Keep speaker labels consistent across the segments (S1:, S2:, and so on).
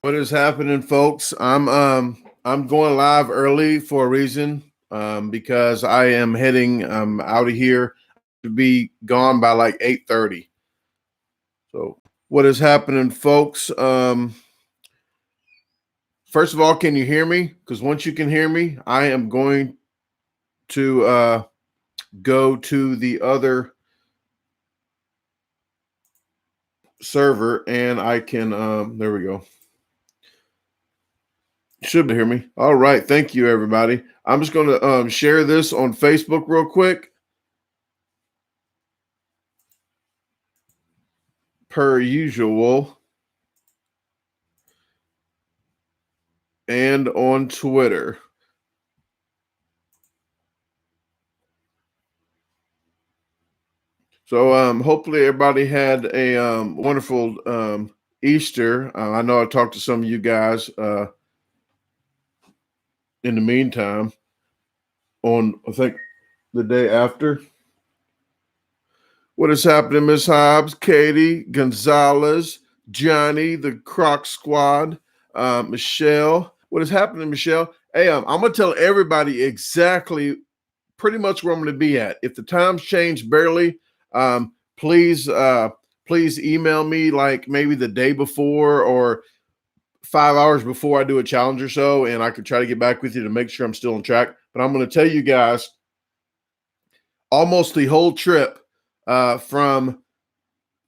S1: What is happening, folks? I'm going live early for a reason. Because I am heading out of here to be gone by like 8:30. So what is happening, folks? First of all, can you hear me? Because once you can hear me, I am going to go to the other server and I can there we go. Should hear me. All right. Thank you, everybody. I'm just going to share this on Facebook real quick. Per usual. And on Twitter. So hopefully everybody had a wonderful Easter. I know I talked to some of you guys in the meantime on, I think, the day after. What is happening, Miss Hobbs, Katie, Gonzalez, Johnny, the Croc Squad, Michelle. What is happening, Michelle? Hey, I'm going to tell everybody exactly pretty much where I'm going to be at. If the times change barely, please email me like maybe the day before or 5 hours before I do a challenge or so, and I could try to get back with you to make sure I'm still on track. But I'm going to tell you guys almost the whole trip from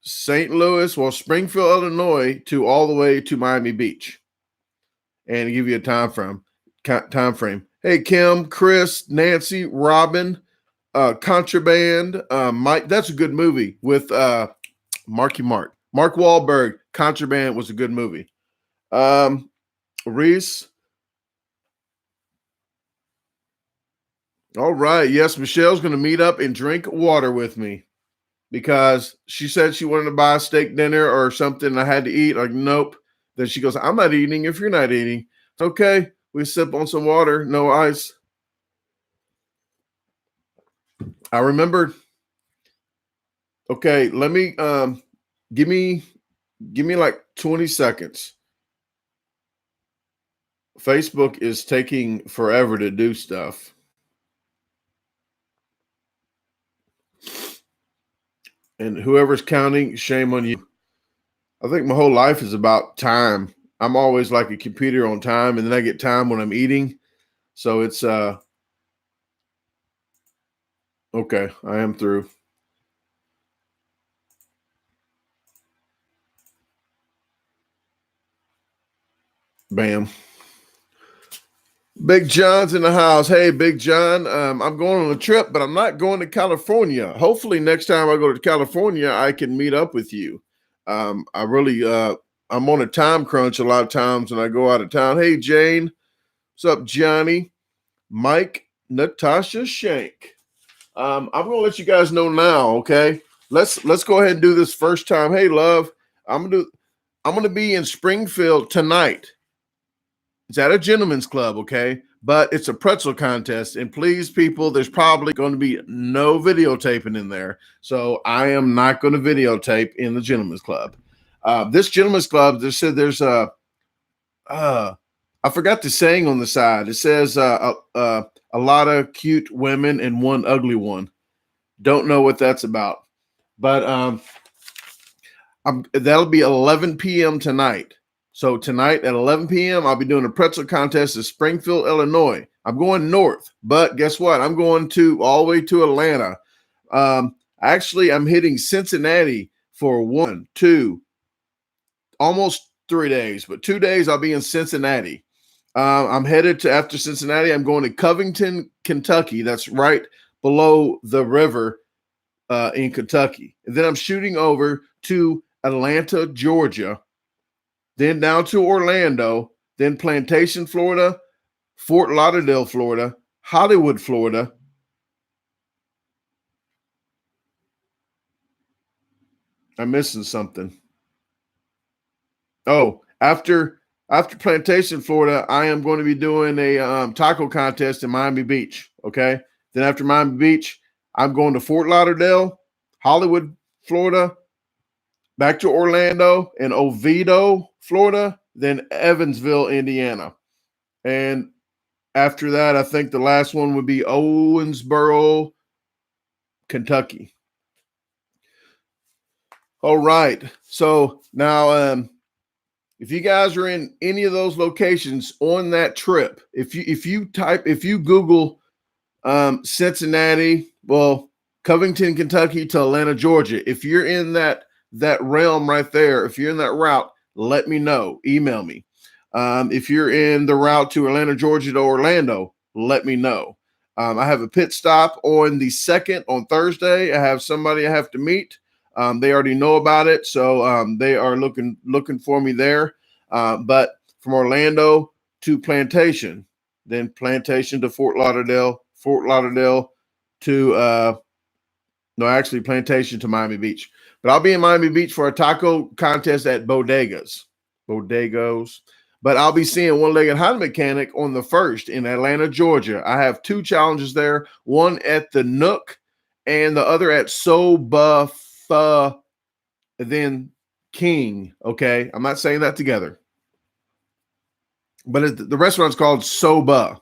S1: St. Louis, Springfield, Illinois, to all the way to Miami Beach, and give you a time frame. Hey, Kim, Chris, Nancy, Robin, Contraband, Mike. That's a good movie with Mark Wahlberg. Contraband was a good movie. Reese. All right. Yes, Michelle's going to meet up and drink water with me because she said she wanted to buy a steak dinner or something I had to eat. Like, nope. Then she goes, I'm not eating if you're not eating. Okay. We sip on some water, no ice. I remember. Okay, let me give me like 20 seconds. Facebook is taking forever to do stuff. And whoever's counting, shame on you. I think my whole life is about time. I'm always like a computer on time, and then I get time when I'm eating. So it's okay, I am through. Bam. Big John's in the house. Hey, Big John, I'm going on a trip, but I'm not going to California. Hopefully next time I go to California, I can meet up with you. I really, I'm on a time crunch a lot of times when I go out of town. Hey, Jane. What's up, Johnny? Mike, Natasha Shank. I'm going to let you guys know now, okay? Let's go ahead and do this first time. Hey, love, I'm going to be in Springfield tonight. It's at a gentleman's club, okay? But it's a pretzel contest. And please, people, there's probably going to be no videotaping in there. So I am not going to videotape in the gentleman's club. This gentleman's club, they said there's I forgot the saying on the side. It says a lot of cute women and one ugly one. Don't know what that's about. But that'll be 11 p.m. tonight. So tonight at 11 p.m., I'll be doing a pretzel contest in Springfield, Illinois. I'm going north, but guess what? I'm going all the way to Atlanta. Actually, I'm hitting Cincinnati for almost 3 days, but 2 days I'll be in Cincinnati. I'm headed to, after Cincinnati, I'm going to Covington, Kentucky. That's right below the river in Kentucky. And then I'm shooting over to Atlanta, Georgia. Then down to Orlando, then Plantation, Florida, Fort Lauderdale, Florida, Hollywood, Florida. I'm missing something. Oh, after Plantation, Florida, I am going to be doing a taco contest in Miami Beach. Okay. Then after Miami Beach, I'm going to Fort Lauderdale, Hollywood, Florida, back to Orlando and Oviedo, Florida, then Evansville, Indiana. And after that, I think the last one would be Owensboro, Kentucky. All right. So now, if you guys are in any of those locations on that trip, if you Google Cincinnati, well, Covington, Kentucky to Atlanta, Georgia, if you're in that realm right there, if you're in that route, let me know. Email me. If you're in the route to Atlanta, Georgia to Orlando, let me know. I have a pit stop on the 2nd on Thursday. I have somebody I have to meet. They already know about it, so they are looking for me there. But from Orlando to Plantation, then Plantation to Fort Lauderdale to Plantation to Miami Beach. But I'll be in Miami Beach for a taco contest at Bodegos. But I'll be seeing One-Legged Honda Mechanic on the 1st in Atlanta, Georgia. I have 2 challenges there, one at the Nook and the other at Soba then King. Okay, I'm not saying that together, but the restaurant's called Soba.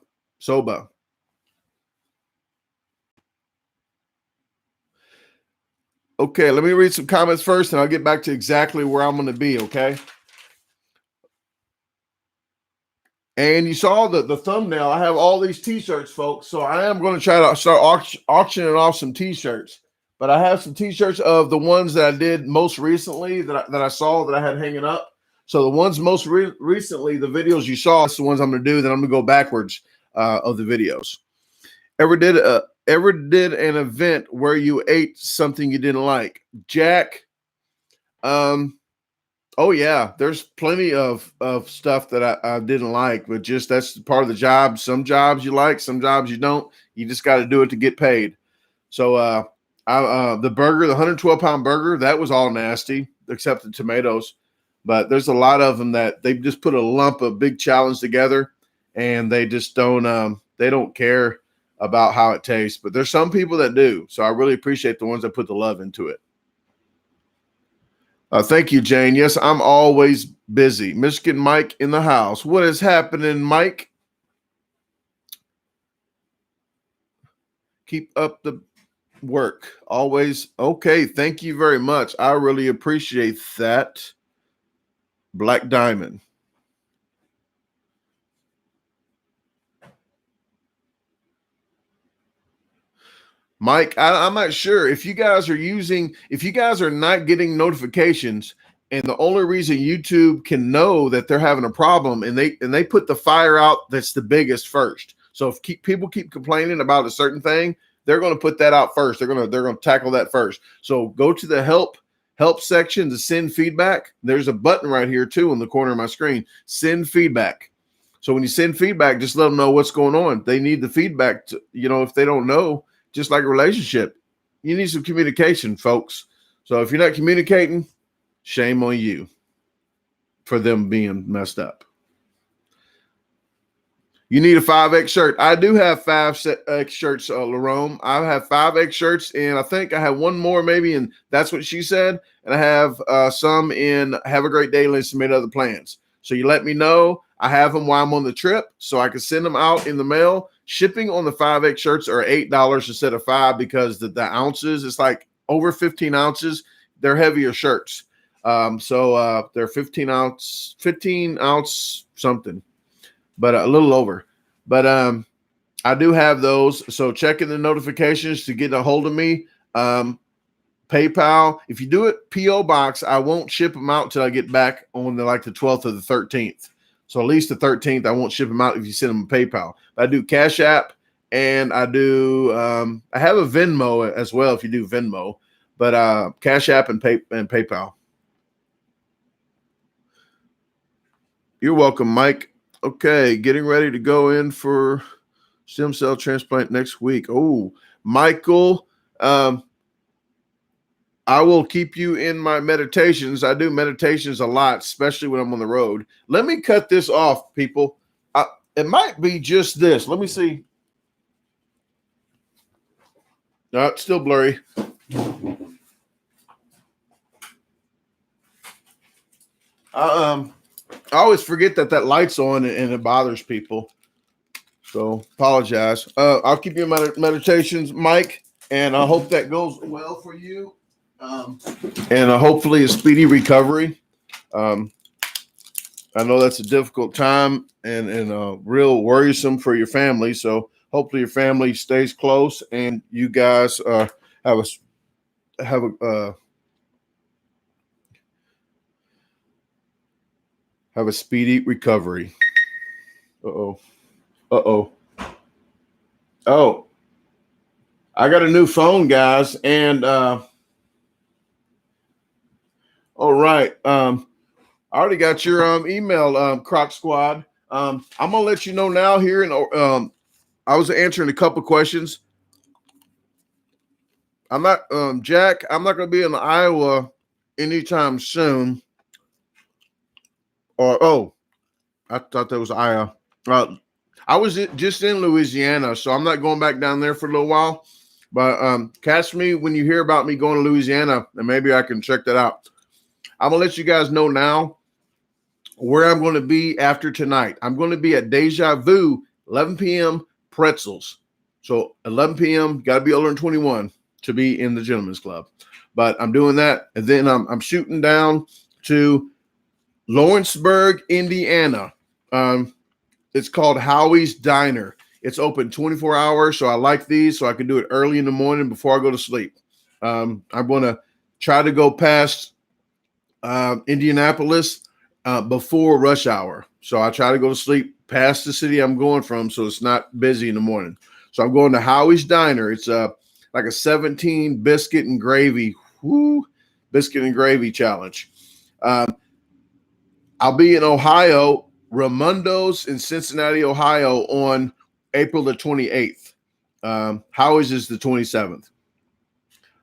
S1: Okay, let me read some comments first, and I'll get back to exactly where I'm going to be, okay? And you saw the thumbnail. I have all these T-shirts, folks, so I am going to try to start auctioning off some T-shirts. But I have some T-shirts of the ones that I did most recently that I saw that I had hanging up. So the ones most recently, the videos you saw, that's the ones I'm going to do. Then I'm going to go backwards of the videos. Ever did an event where you ate something you didn't like? Jack, oh yeah, there's plenty of stuff that I didn't like, but just that's part of the job. Some jobs you like, some jobs you don't. You just got to do it to get paid. So the burger, the 112-pound burger, that was all nasty except the tomatoes. But there's a lot of them that they just put a lump of big challenge together, and they just don't care about how it tastes. But there's some people that do. So I really appreciate the ones that put the love into it. Thank you, Jane. Yes, I'm always busy. Michigan Mike in the house. What is happening, Mike? Keep up the work. Always. Okay, thank you very much. I really appreciate that. Black Diamond. Mike, I'm not sure if you guys are not getting notifications, and the only reason YouTube can know that they're having a problem, and they put the fire out that's the biggest first. So if people keep complaining about a certain thing, they're going to put that out first. They're going to tackle that first. So go to the help section to send feedback. There's a button right here too in the corner of my screen. Send feedback. So when you send feedback, just let them know what's going on. They need the feedback to, if they don't know. Just like a relationship, you need some communication, folks. So if you're not communicating, shame on you for them being messed up. You need a 5X shirt. I do have 5X shirts, Larome. I have 5X shirts, and I think I have one more maybe, and that's what she said. And I have some in Have a Great Day, let's submit other plans. So you let me know. I have them while I'm on the trip, so I can send them out in the mail. Shipping on the 5X shirts are $8 instead of $5 because the ounces, it's like over 15 ounces. They're heavier shirts. So they're 15 ounce something, but a little over. But I do have those. So check in the notifications to get a hold of me. PayPal. If you do it PO box, I won't ship them out till I get back on the 12th or the 13th. So at least the 13th, I won't ship them out if you send them a PayPal. But I do Cash App, and I do I have a Venmo as well if you do Venmo. But Cash App and PayPal. You're welcome, Mike. Okay, getting ready to go in for stem cell transplant next week. Oh, Michael, I will keep you in my meditations. I do meditations a lot, especially when I'm on the road. Let me cut this off, people. It might be just this. Let me see. No, it's still blurry. I always forget that light's on and it bothers people. So apologize. I'll keep you in my meditations, Mike, and I hope that goes well for you. And hopefully a speedy recovery. I know that's a difficult time and real worrisome for your family. So hopefully your family stays close and you guys have a speedy recovery. Uh-oh. Uh-oh. Oh, I got a new phone, guys. And all right. I already got your email, Croc Squad. I'm gonna let you know now here. And I was answering a couple questions. I'm not Jack. I'm not gonna be in Iowa anytime soon. Or I thought that was Iowa. I was just in Louisiana, so I'm not going back down there for a little while. But catch me when you hear about me going to Louisiana, and maybe I can check that out. I'm gonna let you guys know now where I'm going to be after tonight. I'm going to be at Deja Vu, 11 p.m. Pretzels. So 11 p.m. Got to be older than 21 to be in the Gentlemen's Club. But I'm doing that, and then I'm shooting down to Lawrenceburg, Indiana. It's called Howie's Diner. It's open 24 hours, so I like these, so I can do it early in the morning before I go to sleep. I'm going to try to go past Indianapolis before rush hour. So I try to go to sleep past the city I'm going from, so it's not busy in the morning. So I'm going to Howie's Diner. It's like a 17 biscuit and gravy challenge. I'll be in Ohio, Raimundo's in Cincinnati, Ohio on April the 28th. Howie's is the 27th.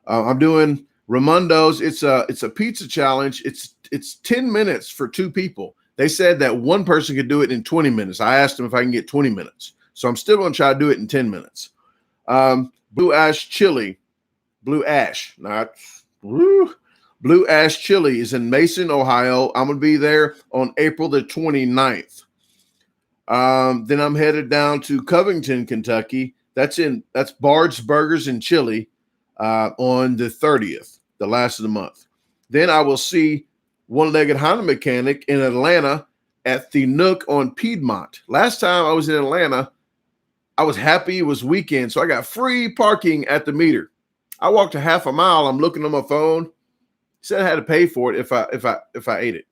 S1: I'm doing Raimundo's. It's a pizza challenge. It's 10 minutes for two people. They said that one person could do it in 20 minutes. I asked them if I can get 20 minutes. So I'm still going to try to do it in 10 minutes. Blue Ash Chili. Blue Ash, not woo. Blue Ash Chili is in Mason, Ohio. I'm going to be there on April the 29th. Then I'm headed down to Covington, Kentucky. That's Bard's Burgers and Chili on the 30th, the last of the month. Then I will see One-Legged Honda Mechanic in Atlanta at the Nook on Piedmont. Last time I was in Atlanta, I was happy it was weekend, so I got free parking at the meter. I walked a half a mile. I'm looking on my phone. Said I had to pay for it if I ate it.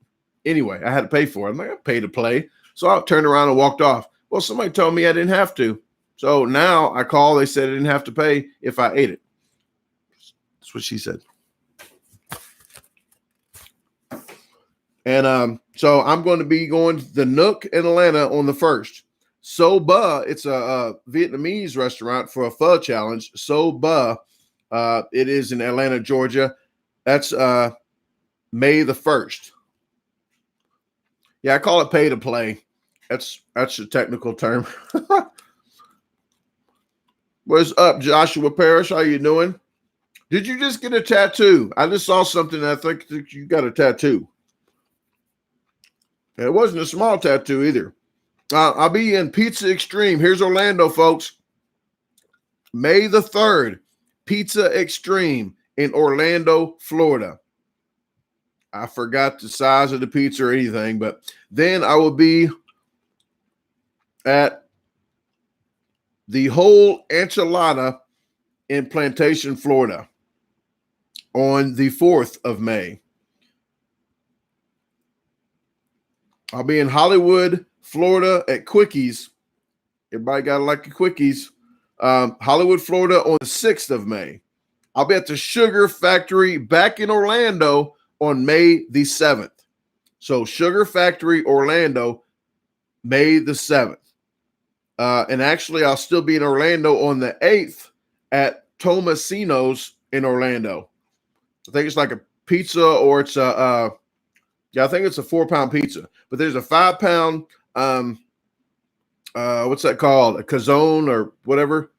S1: Anyway, I had to pay for it. I'm like, I paid to play. So I turned around and walked off. Well, somebody told me I didn't have to. So now I call. They said I didn't have to pay if I ate it. That's what she said. And so I'm going to be going to the Nook in Atlanta on the 1st. So Ba, it's a Vietnamese restaurant for a pho challenge. So Ba, it is in Atlanta, Georgia. That's May the 1st. Yeah, I call it pay to play. That's a technical term. What's up, Joshua Parrish? How you doing? Did you just get a tattoo? I just saw something. I think that you got a tattoo. It wasn't a small tattoo either. I'll be in Pizza Extreme. Here's Orlando, folks. May the 3rd, Pizza Extreme in Orlando, Florida. I forgot the size of the pizza or anything, but then I will be at the Whole Enchilada in Plantation, Florida on the 4th of May. I'll be in Hollywood, Florida at Quickies. Everybody got to like the Quickies. Hollywood, Florida on the 6th of May. I'll be at the Sugar Factory back in Orlando on May the 7th. So Sugar Factory, Orlando, May the 7th. And actually, I'll still be in Orlando on the 8th at Tomasino's in Orlando. I think it's like a pizza or it's I think it's a 4-pound pizza. But there's a 5-pound, what's that called? A calzone or whatever.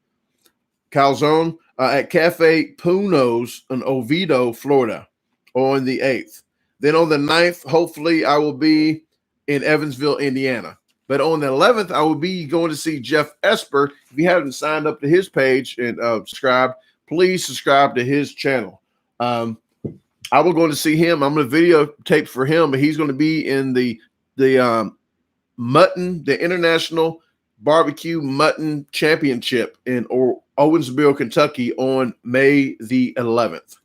S1: Calzone at Cafe Puno's in Oviedo, Florida on the 8th. Then on the 9th, hopefully I will be in Evansville, Indiana. But on the 11th, I will be going to see Jeff Esper. If you haven't signed up to his page and subscribe, please subscribe to his channel. I will go to see him. I'm going to videotape for him, but he's going to be in the International Barbecue Mutton Championship in Owensboro, Kentucky on May the 11th.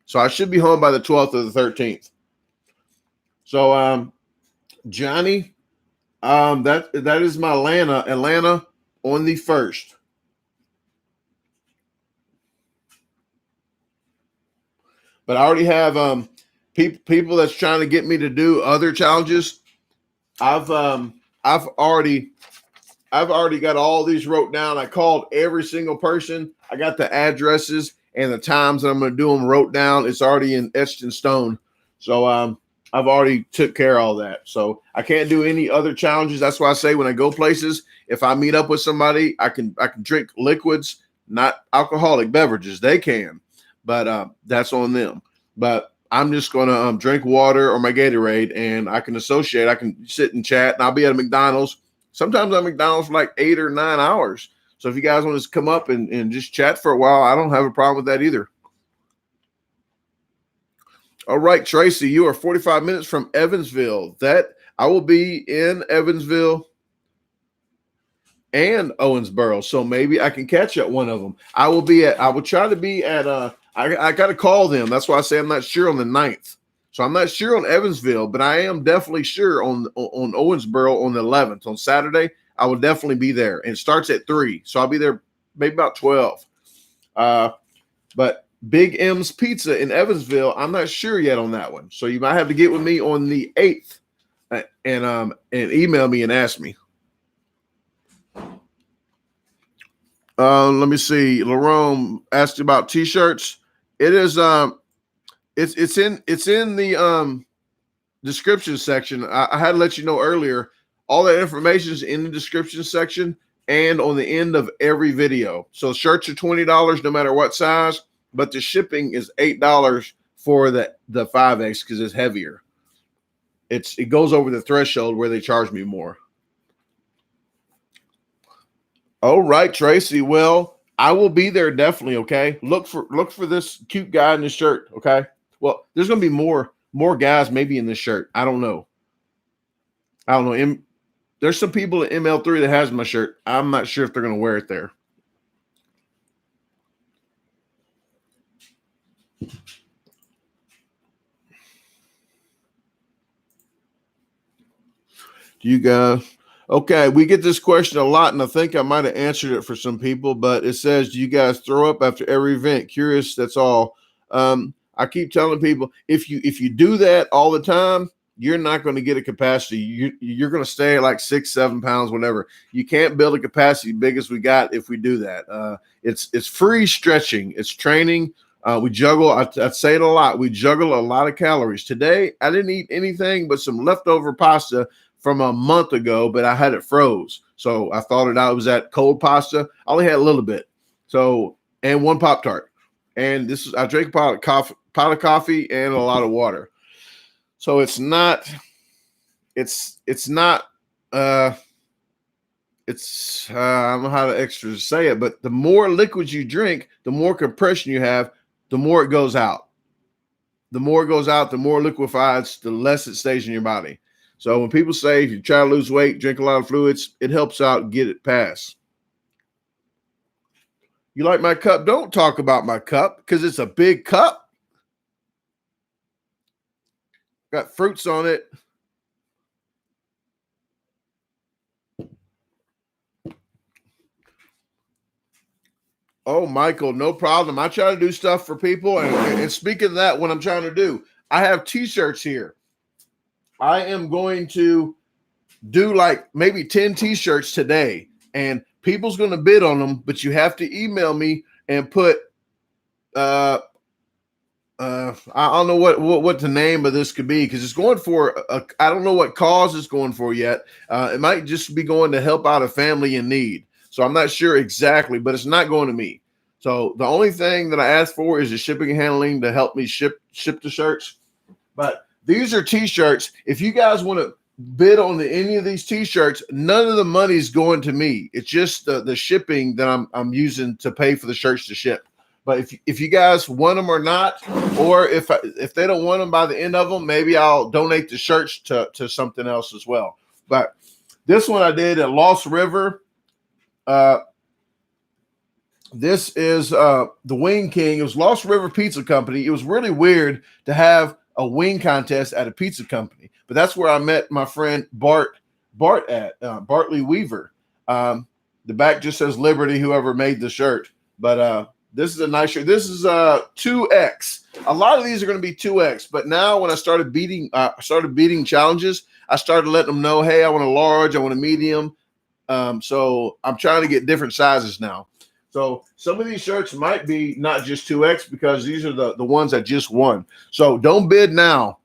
S1: So I should be home by the 12th or the 13th. So Johnny, that is my Atlanta on the 1st. But I already have people that's trying to get me to do other challenges. I've already got all these wrote down. I called every single person. I got the addresses and the times that I'm going to do them wrote down. It's already etched in stone. So I've already took care of all that. So I can't do any other challenges. That's why I say when I go places, if I meet up with somebody, I can drink liquids, not alcoholic beverages. They can, but that's on them. But I'm just going to drink water or my Gatorade, and I can associate. I can sit and chat, and I'll be at a McDonald's. Sometimes at McDonald's for like 8 or 9 hours. So if you guys want to come up and just chat for a while, I don't have a problem with that either. All right, Tracy, you are 45 minutes from Evansville. I will be in Evansville and Owensboro, so maybe I can catch at one of them. I will try to be at I got to call them. That's why I say I'm not sure on the 9th. So I'm not sure on Evansville, but I am definitely sure on Owensboro on the 11th. On Saturday, I will definitely be there. And it starts at 3. So I'll be there maybe about 12. But Big M's Pizza in Evansville, I'm not sure yet on that one. So you might have to get with me on the 8th and email me and ask me. Let me see. Lerone asked about T-shirts. It is it's in the description section. I had to let you know earlier. All that information is in the description section and on the end of every video. So shirts are $20 no matter what size, but the shipping is $8 for the 5X because it's heavier. It goes over the threshold where they charge me more. All right, Tracy. Well, I will be there definitely. Okay. Look for this cute guy in the shirt. Okay. Well, there's going to be more guys maybe in this shirt. I don't know. There's some people at ML3 that has my shirt. I'm not sure if they're going to wear it there. Do you guys? Okay, we get this question a lot, and I think I might have answered it for some people, but it says, do you guys throw up after every event? Curious, that's all. I keep telling people, if you do that all the time, you're not going to get a capacity. You're going to stay at like 6-7 pounds, whatever. You can't build a capacity big as we got if we do that. It's free stretching. It's training. We juggle. I say it a lot. We juggle a lot of calories. Today, I didn't eat anything but some leftover pasta from a month ago, but I had it froze. So I thought it was that cold pasta. I only had a little bit. So, and one Pop-Tart. And I drank a pot of coffee and a lot of water. So it's not, I don't know how to extra say it, but the more liquids you drink, the more compression you have, the more it goes out. The more it goes out, the more liquefies, the less it stays in your body. So when people say if you try to lose weight, drink a lot of fluids, it helps out get it past. You like my cup? Don't talk about my cup because it's a big cup. Got fruits on it. Oh, Michael, no problem. I try to do stuff for people. And speaking of that, what I'm trying to do, I have T-shirts here. I am going to do like maybe 10 T-shirts today, and people's going to bid on them, but you have to email me and put, I don't know what the name of this could be because it's going for, I don't know what cause it's going for yet. It might just be going to help out a family in need. So I'm not sure exactly, but it's not going to me. So the only thing that I asked for is the shipping and handling to help me ship the shirts. But these are T-shirts. If you guys want to bid on any of these t-shirts, none of the money is going to me. It's just the shipping that I'm using to pay for the shirts to ship. But if you guys want them or not, or if they don't want them by the end of them, maybe I'll donate the shirts to something else as well. But this one I did at Lost River. This is the Wing King. It was Lost River Pizza Company. It was really weird to have a wing contest at a pizza company, but that's where I met my friend Bart at Bartley Weaver. The back just says Liberty, whoever made the shirt. But this is a nice shirt. This is 2X. A lot of these are going to be 2X, but now when I started beating challenges, I started letting them know, hey, I want a large, I want a medium. So I'm trying to get different sizes now. So some of these shirts might be not just 2X because these are the ones that just won. So don't bid now.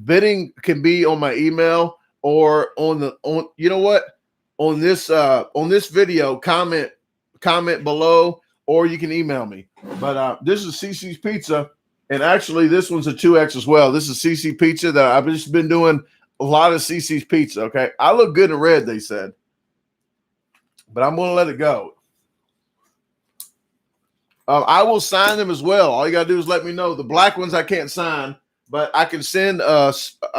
S1: Bidding can be on my email or on you know what? On this video, comment below, or you can email me. But this is CC's Pizza, and actually this one's a 2X as well. This is CC Pizza that I've just been doing a lot of CC's Pizza. Okay, I look good in red, they said, but I'm gonna let it go. I will sign them as well. All you got to do is let me know. The black ones I can't sign, but I can send a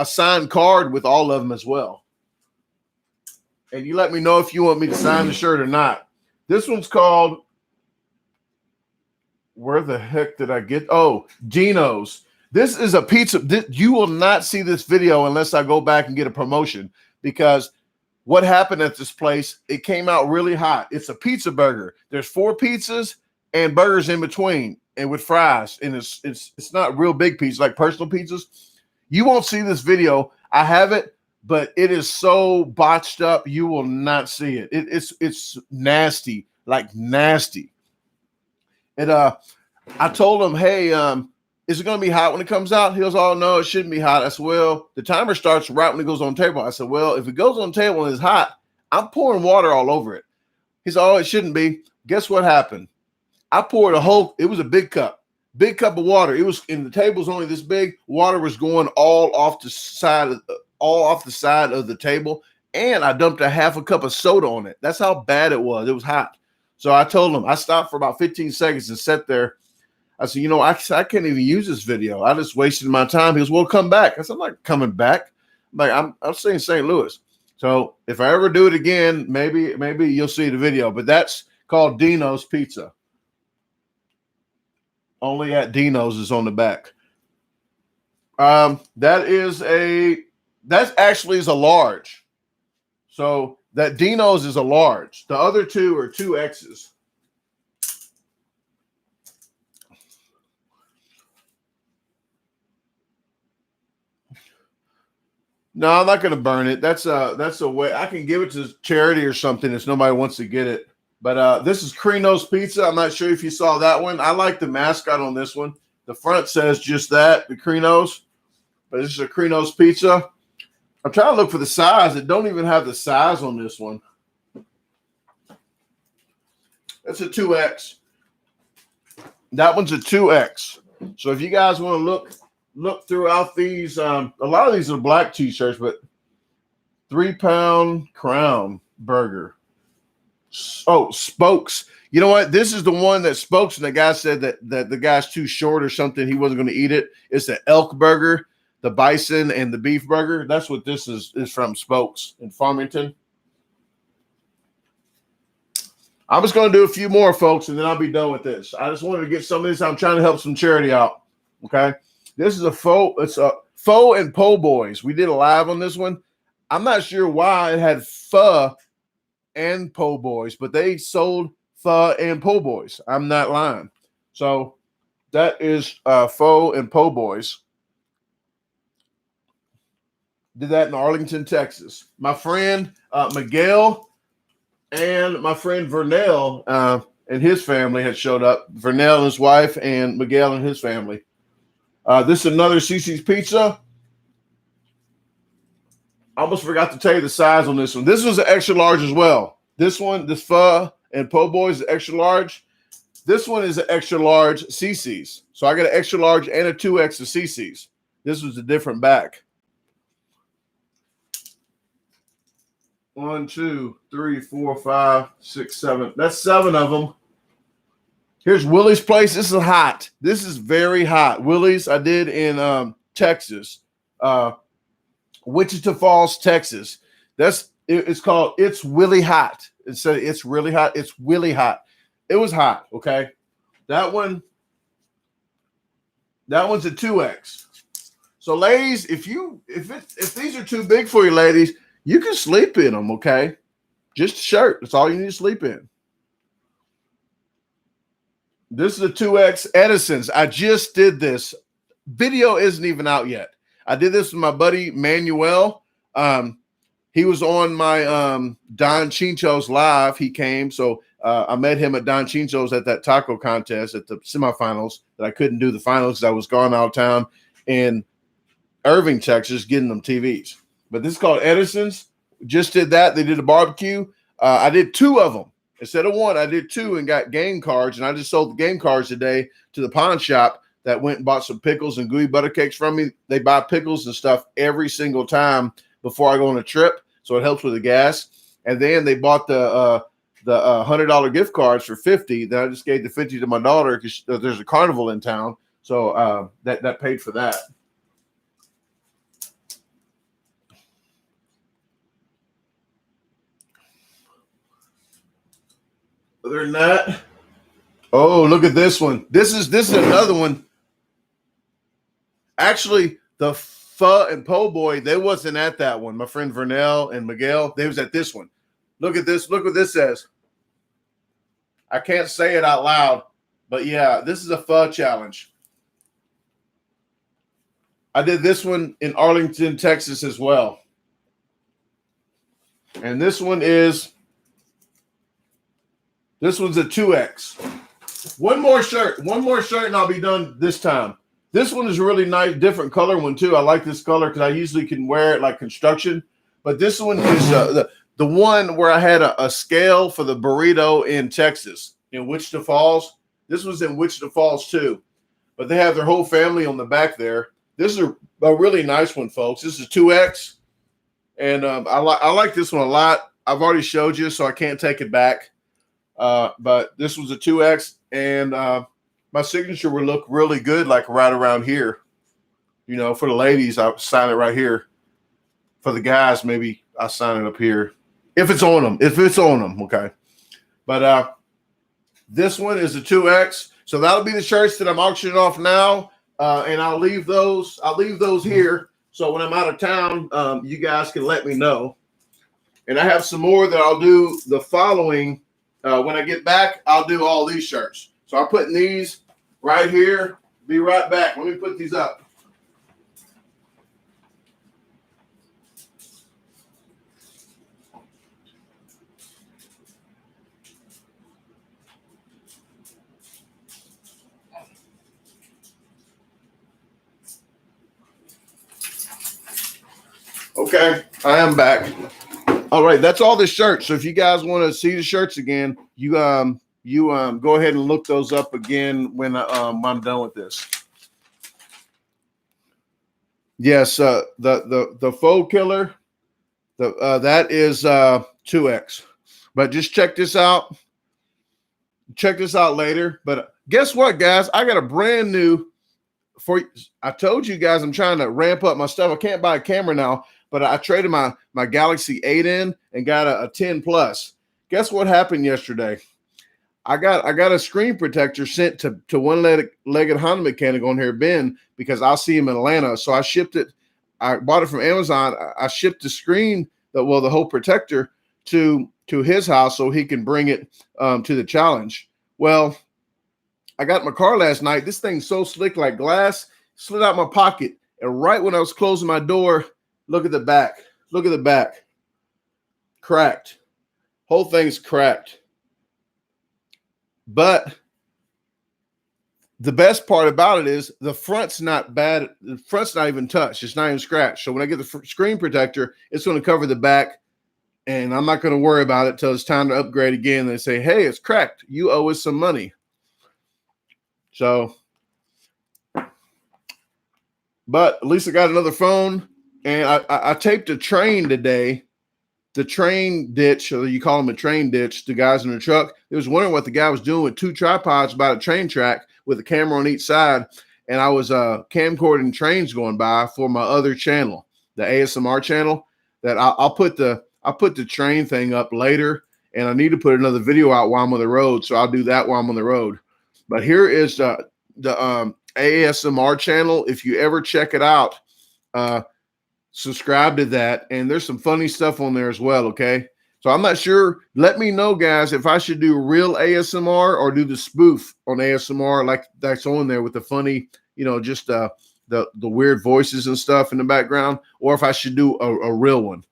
S1: signed card with all of them as well. And you let me know if you want me to sign the shirt or not. This one's called, where the heck did I get? Oh, Dino's. This is a pizza. You will not see this video unless I go back and get a promotion, because what happened at this place, it came out really hot. It's a pizza burger. There's 4 pizzas and burgers in between, and with fries, and it's not real big pizzas like personal pizzas. You won't see this video. I have it, but it is so botched up, you will not see it. It's nasty, like nasty. And I told him, hey, is it gonna be hot when it comes out? He goes, oh no, it shouldn't be hot. I said, well, the timer starts right when it goes on the table. I said, well, if it goes on the table and it's hot, I'm pouring water all over it. He said, oh, it shouldn't be. Guess what happened? I poured it was a big cup of water. It was, and the table's only this big. Water was going all off the side of the table. And I dumped a half a cup of soda on it. That's how bad it was. It was hot. So I told him, I stopped for about 15 seconds and sat there. I said, I can't even use this video. I just wasted my time. He goes, well, come back. I said, I'm not coming back. I'm staying in St. Louis. So if I ever do it again, maybe you'll see the video. But that's called Dino's Pizza. Only at Dino's is on the back. That actually is a large. So that Dino's is a large. The other two are 2X's. No, I'm not going to burn it. That's a way I can give it to charity or something if nobody wants to get it. But this is Crino's Pizza. I'm not sure if you saw that one. I like the mascot on this one. The front says just that, the Crino's. But this is a Crino's Pizza. I'm trying to look for the size. It don't even have the size on this one. That's a 2X. That one's a 2X. So if you guys want to look throughout these, a lot of these are black t-shirts, but 3-pound crown burger. Oh, Spokes. You know what? This is the one that Spokes, and the guy said that the guy's too short or something. He wasn't going to eat it. It's the elk burger, the bison, and the beef burger. That's what this is from Spokes in Farmington. I'm just going to do a few more, folks, and then I'll be done with this. I just wanted to get some of this. I'm trying to help some charity out. Okay. This is it's a Pho and Po' Boys. We did a live on this one. I'm not sure why it had pho and Po' Boys, but they sold pho and Po' Boys. I'm not lying. So that is Pho and Po' Boys. Did that in Arlington, Texas. My friend Miguel and my friend Vernell and his family had showed up. Vernell and his wife and Miguel and his family. This is another CC's Pizza. I almost forgot to tell you the size on this one. This was an extra large as well. This one, this Pho and Po' Boys is extra large. This one is an extra large CC's. So I got an extra large and a 2X of CC's. This was a different back. 1, 2, 3, 4, 5, 6, 7. That's 7 of them. Here's Willie's place. This is hot. This is very hot. Willie's I did in Texas, Wichita Falls, Texas. It's called It's Willie Hot. Instead of It's Really Hot, it's Willie Hot. It was hot. Okay, that one's a 2X. So, ladies, if these are too big for you, ladies, you can sleep in them. Okay, just a shirt. That's all you need to sleep in. This is a 2X Edison's. I just did this. Video isn't even out yet. I did this with my buddy Manuel. He was on my Don Chincho's live. He came, so I met him at Don Chincho's at that taco contest at the semifinals that I couldn't do the finals because I was gone out of town in Irving, Texas, getting them TVs. But this is called Edison's. Just did that. They did a barbecue. I did 2 of them. Instead of 1, I did 2 and got game cards, and I just sold the game cards today to the pawn shop that went and bought some pickles and gooey butter cakes from me. They buy pickles and stuff every single time before I go on a trip, so it helps with the gas. And then they bought the $100 gift cards for $50. Then I just gave the $50 to my daughter because there's a carnival in town, so that paid for that. Other than that, oh, look at this one. This is another one. Actually, the Pho and Po Boy, they wasn't at that one. My friend Vernell and Miguel, they was at this one. Look at this. Look what this says. I can't say it out loud, but yeah, this is a pho challenge. I did this one in Arlington, Texas as well. And this one's a 2X. One more shirt, and I'll be done this time. This one is a really nice, different color one too. I like this color because I usually can wear it like construction. But this one is the one where I had a scale for the burrito in Texas, in Wichita Falls. This was in Wichita Falls too. But they have their whole family on the back there. This is a really nice one, folks. This is 2X. And I like this one a lot. I've already showed you, so I can't take it back. But this was a 2X, and my signature would look really good, like right around here. You know, for the ladies, I'll sign it right here. For the guys, maybe I'll sign it up here. If it's on them, okay. But this one is a 2X. So that'll be the shirts that I'm auctioning off now. And I'll leave those here. So when I'm out of town, you guys can let me know. And I have some more that I'll do the following. When I get back, I'll do all these shirts. So I'm putting these right here. Be right back. Let me put these up. Okay, I am back. All right, that's all the shirts. So if you guys want to see the shirts again, you go ahead and look those up again when I'm done with this. Yes, the faux killer, that is 2X. But just check this out. Check this out later. But guess what, guys? I got a brand new for you. I told you guys I'm trying to ramp up my stuff. I can't buy a camera now, but I traded my Galaxy 8 in and got a 10 Plus. Guess what happened yesterday? I got a screen protector sent to one-legged Honda mechanic on here, Ben, because I'll see him in Atlanta. So I shipped it. I bought it from Amazon. I shipped the screen, the whole protector to his house so he can bring it to the challenge. Well, I got in my car last night. This thing's so slick like glass, slid out my pocket. And right when I was closing my door, look at the back. Look at the back. Cracked. Whole thing's cracked. But the best part about it is the front's not bad. The front's not even touched. It's not even scratched. So when I get the screen protector, it's going to cover the back. And I'm not going to worry about it till it's time to upgrade again. They say, hey, it's cracked. You owe us some money. So, but at least I got another phone. And I taped a train today. the train ditch, or you call them a train ditch, the guys in the truck, they was wondering what the guy was doing with 2 tripods by a train track with a camera on each side. And I was camcording trains going by for my other channel, the ASMR channel. That I'll put the train thing up later, and I need to put another video out while I'm on the road, so I'll do that while I'm on the road. But here is the ASMR channel. If you ever check it out, subscribe to that, and there's some funny stuff on there as well. Okay, so I'm not sure. Let me know, guys, if I should do real ASMR or do the spoof on ASMR like that's on there with the funny, just the weird voices and stuff in the background, or if I should do a real one.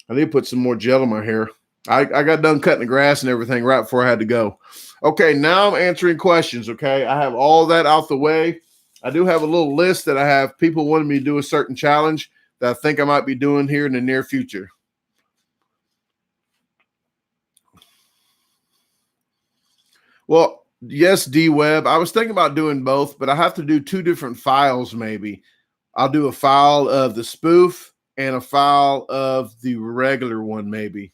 S1: I need to put some more gel in my hair. I got done cutting the grass and everything right before I had to go. Okay, now I'm answering questions. Okay, I have all that out the way. I do have a little list that I have people wanting me to do a certain challenge that I think I might be doing here in the near future. Well, yes, D-Web. I was thinking about doing both, but I have to do 2 different files maybe. I'll do a file of the spoof and a file of the regular one maybe.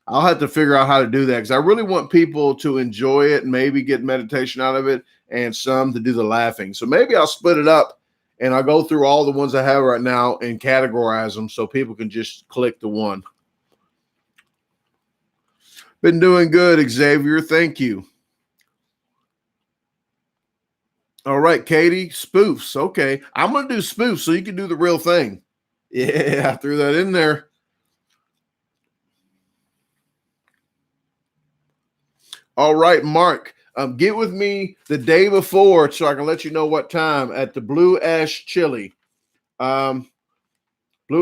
S1: I'll have to figure out how to do that because I really want people to enjoy it and maybe get meditation out of it and some to do the laughing. So maybe I'll split it up and I'll go through all the ones I have right now and categorize them so people can just click the one. Been doing good, Xavier. Thank you. All right, Katie, spoofs. Okay, I'm going to do spoofs so you can do the real thing. Yeah, I threw that in there. All right, Mark, get with me the day before so I can let you know what time at the Blue Ash Chili. Blue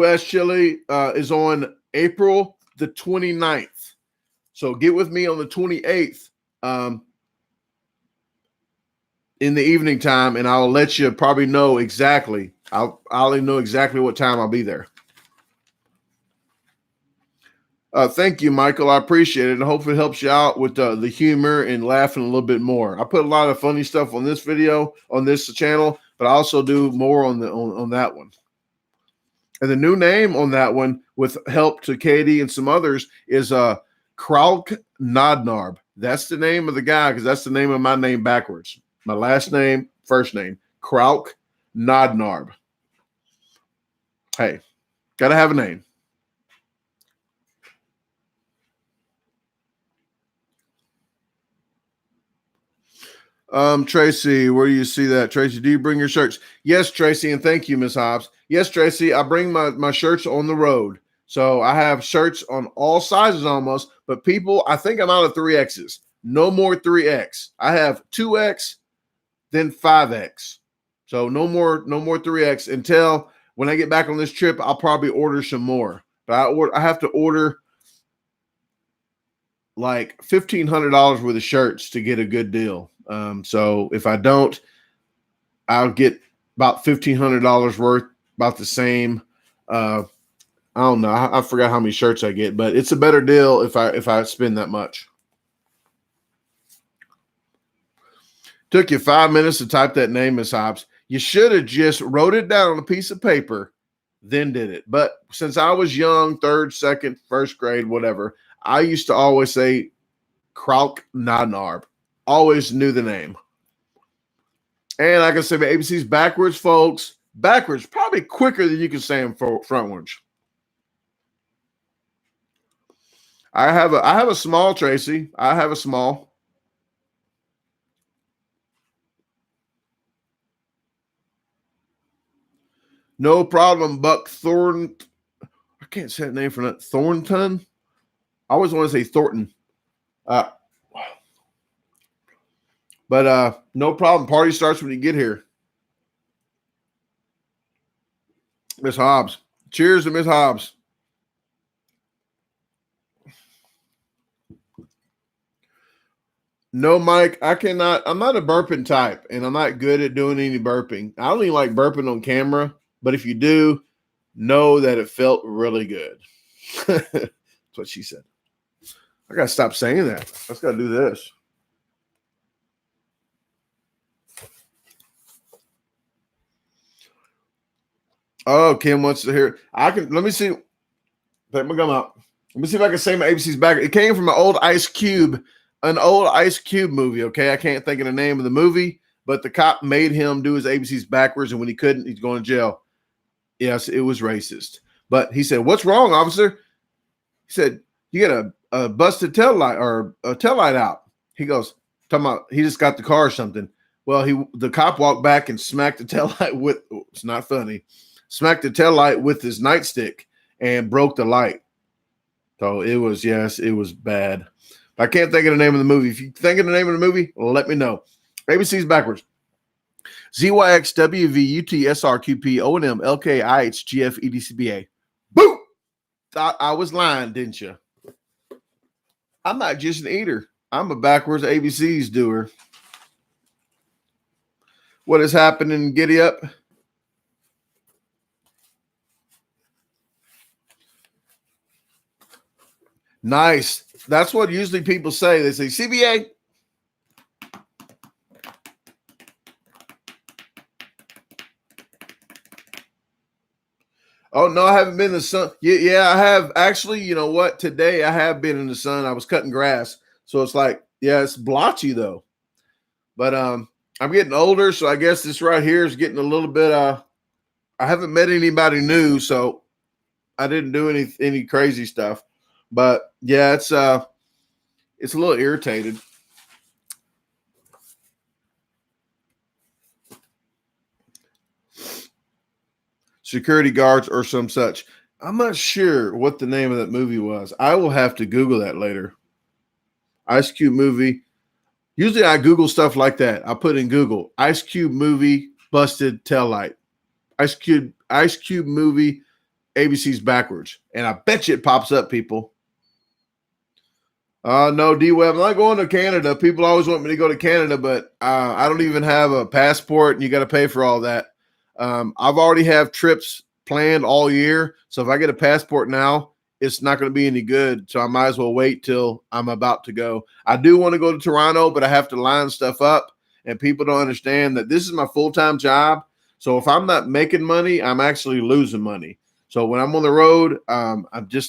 S1: Ash Chili is on April the 29th. So get with me on the 28th in the evening time, and I'll let you probably know exactly. I'll know exactly what time I'll be there. Thank you, Michael. I appreciate it. And hopefully it helps you out with the humor and laughing a little bit more. I put a lot of funny stuff on this video, on this channel, but I also do more on that one. And the new name on that one, with help to Katie and some others, is Clark-113. That's the name of the guy because that's the name of my name backwards. My last name, first name, Clark-113. Hey, got to have a name. Tracy, where do you see that? Tracy, do you bring your shirts? Yes, Tracy, and thank you, Miss Hobbs. Yes, Tracy, I bring my shirts on the road. So I have shirts on all sizes almost, but people, I think I'm out of 3Xs. No more 3X. I have 2X, then 5X. So no more 3X until when I get back on this trip, I'll probably order some more. But I have to order like $1,500 worth of shirts to get a good deal. So if I don't, I'll get about $1,500 worth, about the same. I don't know. I forgot how many shirts I get, but it's a better deal if I spend that much. Took you 5 minutes to type that name, Miss Hobbs. You should have just wrote it down on a piece of paper, then did it. But since I was young, 3rd, 2nd, 1st grade, whatever, I used to always say Clark-113. Always knew the name. And I can say my ABCs backwards, folks. Backwards, probably quicker than you can say them frontwards. I have a small, Tracy. I have a small. No problem, Buck Thornton. I can't say that name for that. Thornton. I always want to say Thornton. But no problem. Party starts when you get here. Miss Hobbs. Cheers to Miss Hobbs. No, Mike, I cannot. I'm not a burping type, and I'm not good at doing any burping. I don't even like burping on camera, but if you do, know that it felt really good. That's what she said. I got to stop saying that. I just got to do this. Oh, Kim wants to hear. Let me see. Take my gum out. Let me see if I can say my ABC's back. It came from an old Ice Cube movie. Okay, I can't think of the name of the movie, but the cop made him do his ABCs backwards, and when he couldn't, he's going to jail. Yes, it was racist. But he said, "What's wrong, officer?" He said, "You got a busted tail light or a tail light out." He goes, "Talking about he just got the car or something." Well, the cop walked back and smacked the tail light with. It's not funny. Smacked the tail light with his nightstick and broke the light. So it was bad. I can't think of the name of the movie. If you think of the name of the movie, let me know. ABC's backwards. ZYXWVUTSRQPONM LKIHGFEDCBA. Boom! I was lying, didn't you? I'm not just an eater. I'm a backwards ABCs doer. What is happening? Giddy up. Nice. That's what usually people say. They say CBA. Oh, no, I haven't been in the sun. Yeah, I have. Actually, you know what? Today I have been in the sun. I was cutting grass. So it's like, yeah, it's blotchy though. But I'm getting older. So I guess this right here is getting a little bit, I haven't met anybody new. So I didn't do any crazy stuff. But yeah, it's a little irritated. Security guards or some such. I'm not sure what the name of that movie was. I will have to Google that later. Ice Cube movie. Usually I Google stuff like that. I put in Google Ice Cube movie busted tail light. Ice Cube movie ABC's backwards. And I bet you it pops up, people. No, D-Web, I'm not going to Canada. People always want me to go to Canada, but I don't even have a passport, and you got to pay for all that. I've already have trips planned all year, so if I get a passport now, it's not going to be any good, so I might as well wait till I'm about to go. I do want to go to Toronto, but I have to line stuff up, and people don't understand that this is my full-time job, so if I'm not making money, I'm actually losing money. So when I'm on the road, I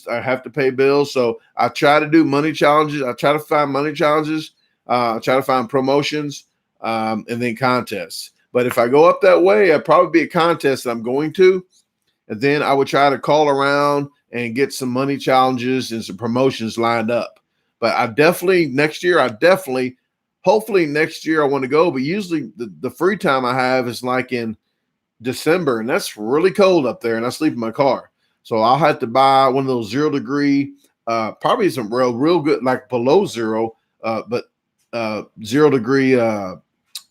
S1: have to pay bills. So I try to do money challenges. I try to find money challenges. I try to find promotions and then contests. But if I go up that way, I'd probably be a contest that I'm going to. And then I would try to call around and get some money challenges and some promotions lined up. But hopefully next year I want to go. But usually the free time I have is like in December, and that's really cold up there, and I sleep in my car. So I'll have to buy one of those 0 degree, probably some real good, like below zero, but 0 degree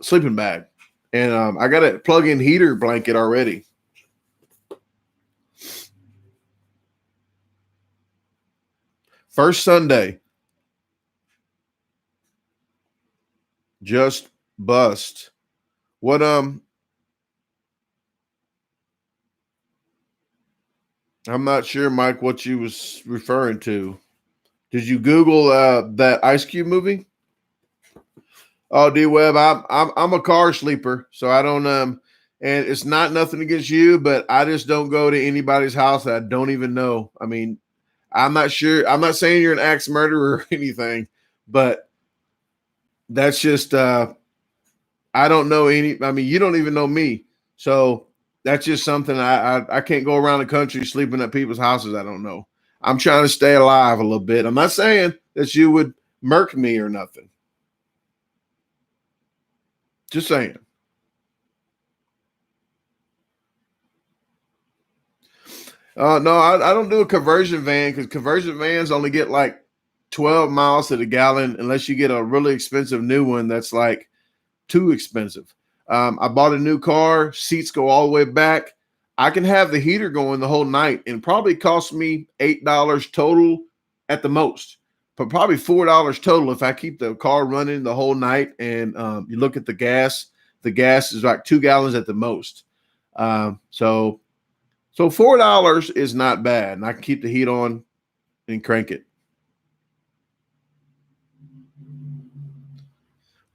S1: sleeping bag. And I got a plug-in heater blanket already. First Sunday. Just bust. What I'm not sure, Mike, what you was referring to. Did you Google that Ice Cube movie? Oh, D-Web, I'm a car sleeper, so I don't and it's not nothing against you, but I just don't go to anybody's house that I don't even know. I mean, I'm not sure. I'm not saying you're an axe murderer or anything, but that's just I don't know any. I mean, you don't even know me, so that's just something I can't go around the country sleeping at people's houses I don't know. I'm trying to stay alive a little bit. I'm not saying that you would murk me or nothing. Just saying. No, I don't do a conversion van because conversion vans only get like 12 miles to the gallon unless you get a really expensive new one that's like too expensive. I bought a new car. Seats go all the way back. I can have the heater going the whole night and probably cost me $8 total at the most, but probably $4 total if I keep the car running the whole night. And you look at the gas is like 2 gallons at the most. So $4 is not bad, and I can keep the heat on and crank it.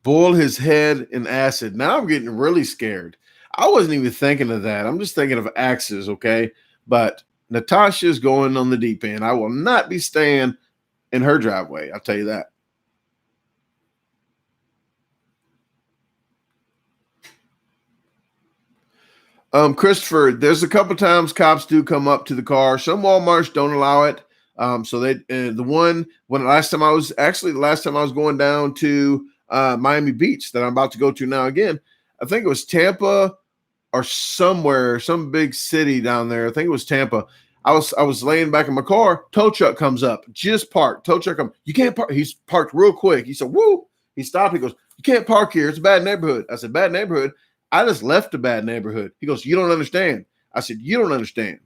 S1: Boil his head in acid. Now I'm getting really scared. I wasn't even thinking of that. I'm just thinking of axes, okay? But Natasha's going on the deep end. I will not be staying in her driveway. I'll tell you that. Christopher, there's a couple times cops do come up to the car. Some Walmarts don't allow it. So they the one when the last time I was going down to Miami Beach that I'm about to go to now again. I think it was Tampa or somewhere, some big city down there. I think it was Tampa. I was laying back in my car. Tow truck comes up, just parked. Tow truck comes. You can't park. He's parked real quick. He said, "Woo!" He stopped. He goes, "You can't park here. It's a bad neighborhood." I said, "Bad neighborhood." I just left a bad neighborhood. He goes, "You don't understand." I said, "You don't understand.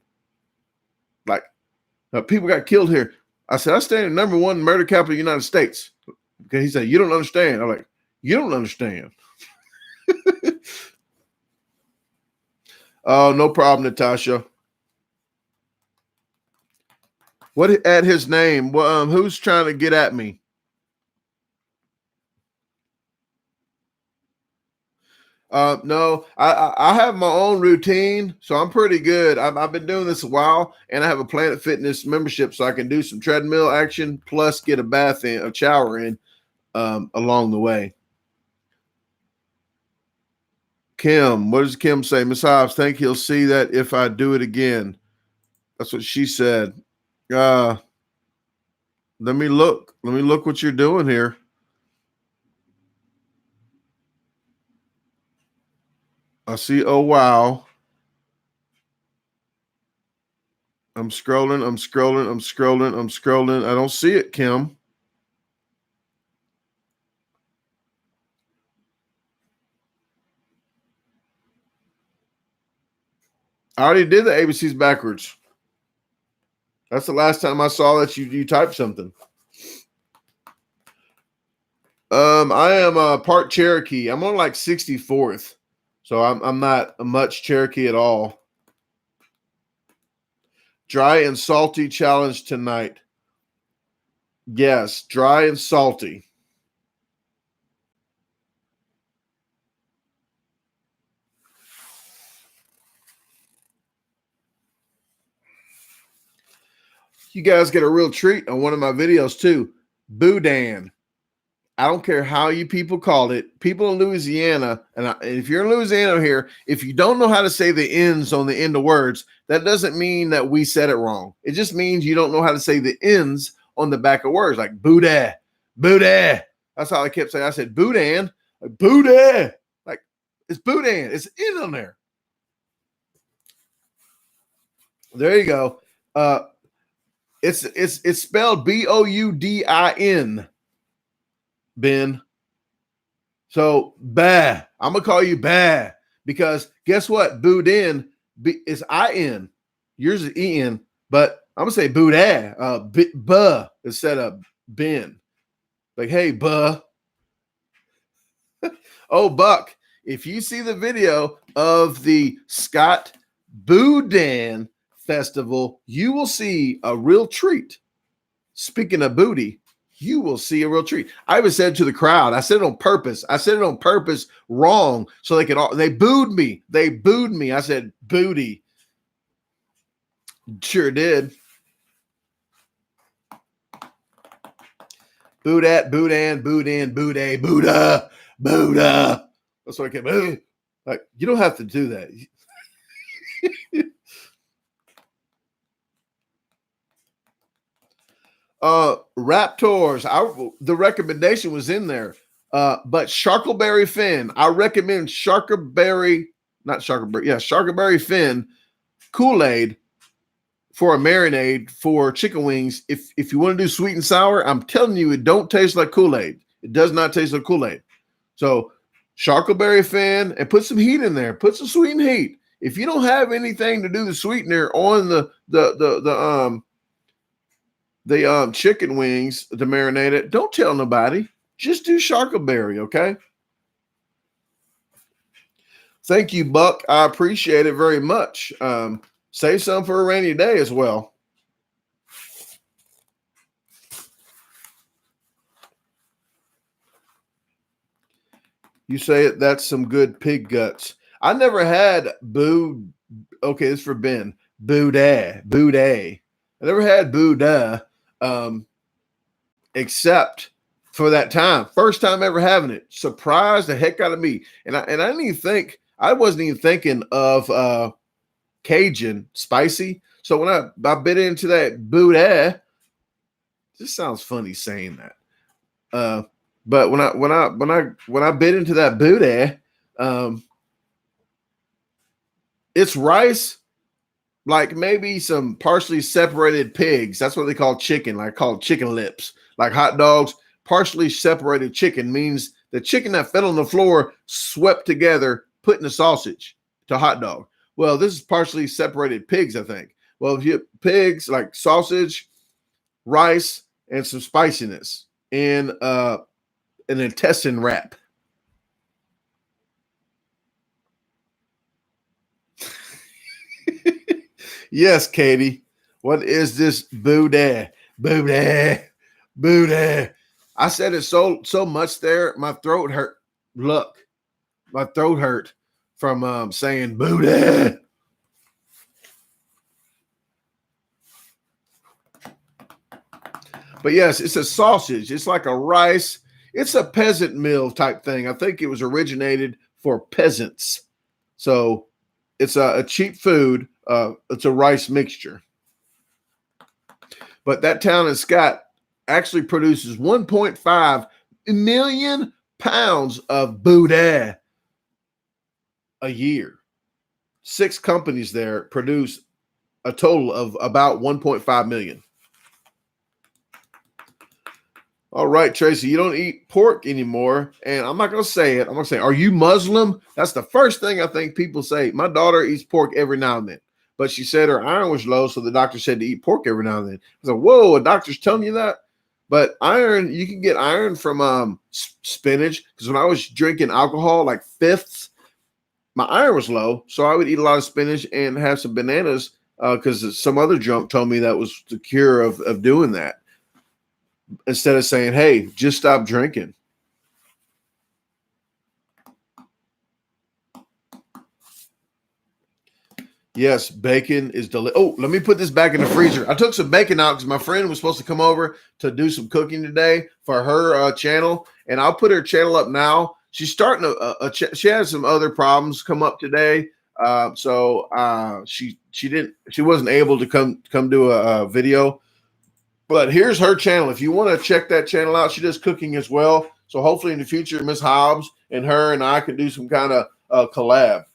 S1: Like, people got killed here." I said, "I stand in #1 murder capital of the United States." Okay, he said, "You don't understand." I'm like, "You don't understand." Oh, no problem, Natasha. What at his name? Well, who's trying to get at me? No, I have my own routine, so I'm pretty good. I've been doing this a while, and I have a Planet Fitness membership, so I can do some treadmill action plus get a bath in, a shower in, along the way. Kim, what does Kim say? Miss Hobbs, think he'll see that if I do it again. That's what she said. Let me look. Let me look what you're doing here. I see. Oh wow. I'm scrolling. I'm scrolling. I'm scrolling. I'm scrolling. I don't see it, Kim. I already did the ABCs backwards. That's the last time I saw that you typed something. I am part Cherokee. I'm on like 64th, so I'm not much Cherokee at all. Dry and salty challenge tonight. Yes, dry and salty. You guys get a real treat on one of my videos too. Boudin. I don't care how you people call it. People in Louisiana, and if you're in Louisiana here, if you don't know how to say the ends on the end of words, that doesn't mean that we said it wrong. It just means you don't know how to say the ends on the back of words, like Boudin, Boudin. That's how I kept saying. I said Boudin, like Boudin, like it's Boudin. It's in on there. There you go. It's spelled Boudin, Ben. So bah, I'm gonna call you bah because guess what? Boudin is in. Yours is en, but I'm gonna say Boudin, buh instead of Ben. Like, hey, buh. Oh, Buck, if you see the video of the Scott Boudin Festival, you will see a real treat. Speaking of booty, you will see a real treat. I even said to the crowd, I said it on purpose. I said it on purpose wrong so they could all, they booed me. They booed me. I said booty. Sure did. Boodat, Boudin, Boudin, Bouday, Buddha, Buddha. That's what I kept. Like, you don't have to do that. Raptors. The recommendation was in there. But Sharkleberry Fin. I recommend Sharkleberry Fin Kool-Aid for a marinade for chicken wings. If you want to do sweet and sour, I'm telling you, it don't taste like Kool-Aid. It does not taste like Kool-Aid. So Sharkleberry Fin and put some heat in there. Put some sweet and heat. If you don't have anything to do the sweetener on the chicken wings to marinate it, don't tell nobody. Just do Sharkleberry, okay? Thank you, Buck. I appreciate it very much. Save some for a rainy day as well. You say that's some good pig guts. I never had Okay, this is for Ben. Boudet. I never had Boudet, except for that time. First time ever having it. Surprised the heck out of me. And I didn't even think, I wasn't even thinking of Cajun spicy. So when I bit into that Boudet, this sounds funny saying that. But when I bit into that Boudet, it's rice, like maybe some partially separated pigs. That's what they call chicken, like called chicken lips, like hot dogs. Partially separated chicken means the chicken that fell on the floor swept together, put in the sausage to hot dog. Well, this is partially separated pigs, I think. Well, if you have pigs, like sausage, rice, and some spiciness in an intestine wrap. Yes, Katie. What is this Boudet? Boudet. I said it so much there, my throat hurt. Look, my throat hurt from saying Boudet. But yes, it's a sausage. It's like a rice. It's a peasant meal type thing. I think it was originated for peasants. So it's a cheap food. It's a rice mixture. But that town in Scott actually produces 1.5 million pounds of Boudet a year. 6 companies there produce a total of about 1.5 million. All right, Tracy, you don't eat pork anymore. And I'm not going to say it. I'm going to say, are you Muslim? That's the first thing I think people say. My daughter eats pork every now and then. But she said her iron was low, so the doctor said to eat pork every now and then. I said, whoa, a doctor's telling you that? But iron, you can get iron from spinach. Because when I was drinking alcohol, like fifths, my iron was low. So I would eat a lot of spinach and have some bananas because some other junk told me that was the cure of doing that. Instead of saying, hey, just stop drinking. Yes, bacon is delicious. Oh, let me put this back in the freezer. I took some bacon out because my friend was supposed to come over to do some cooking today for her channel, and I'll put her channel up now. She's starting she has some other problems come up today, so she wasn't able to come do a video. But here's her channel. If you want to check that channel out, she does cooking as well. So hopefully in the future, Miss Hobbs and her and I can do some kind of collab.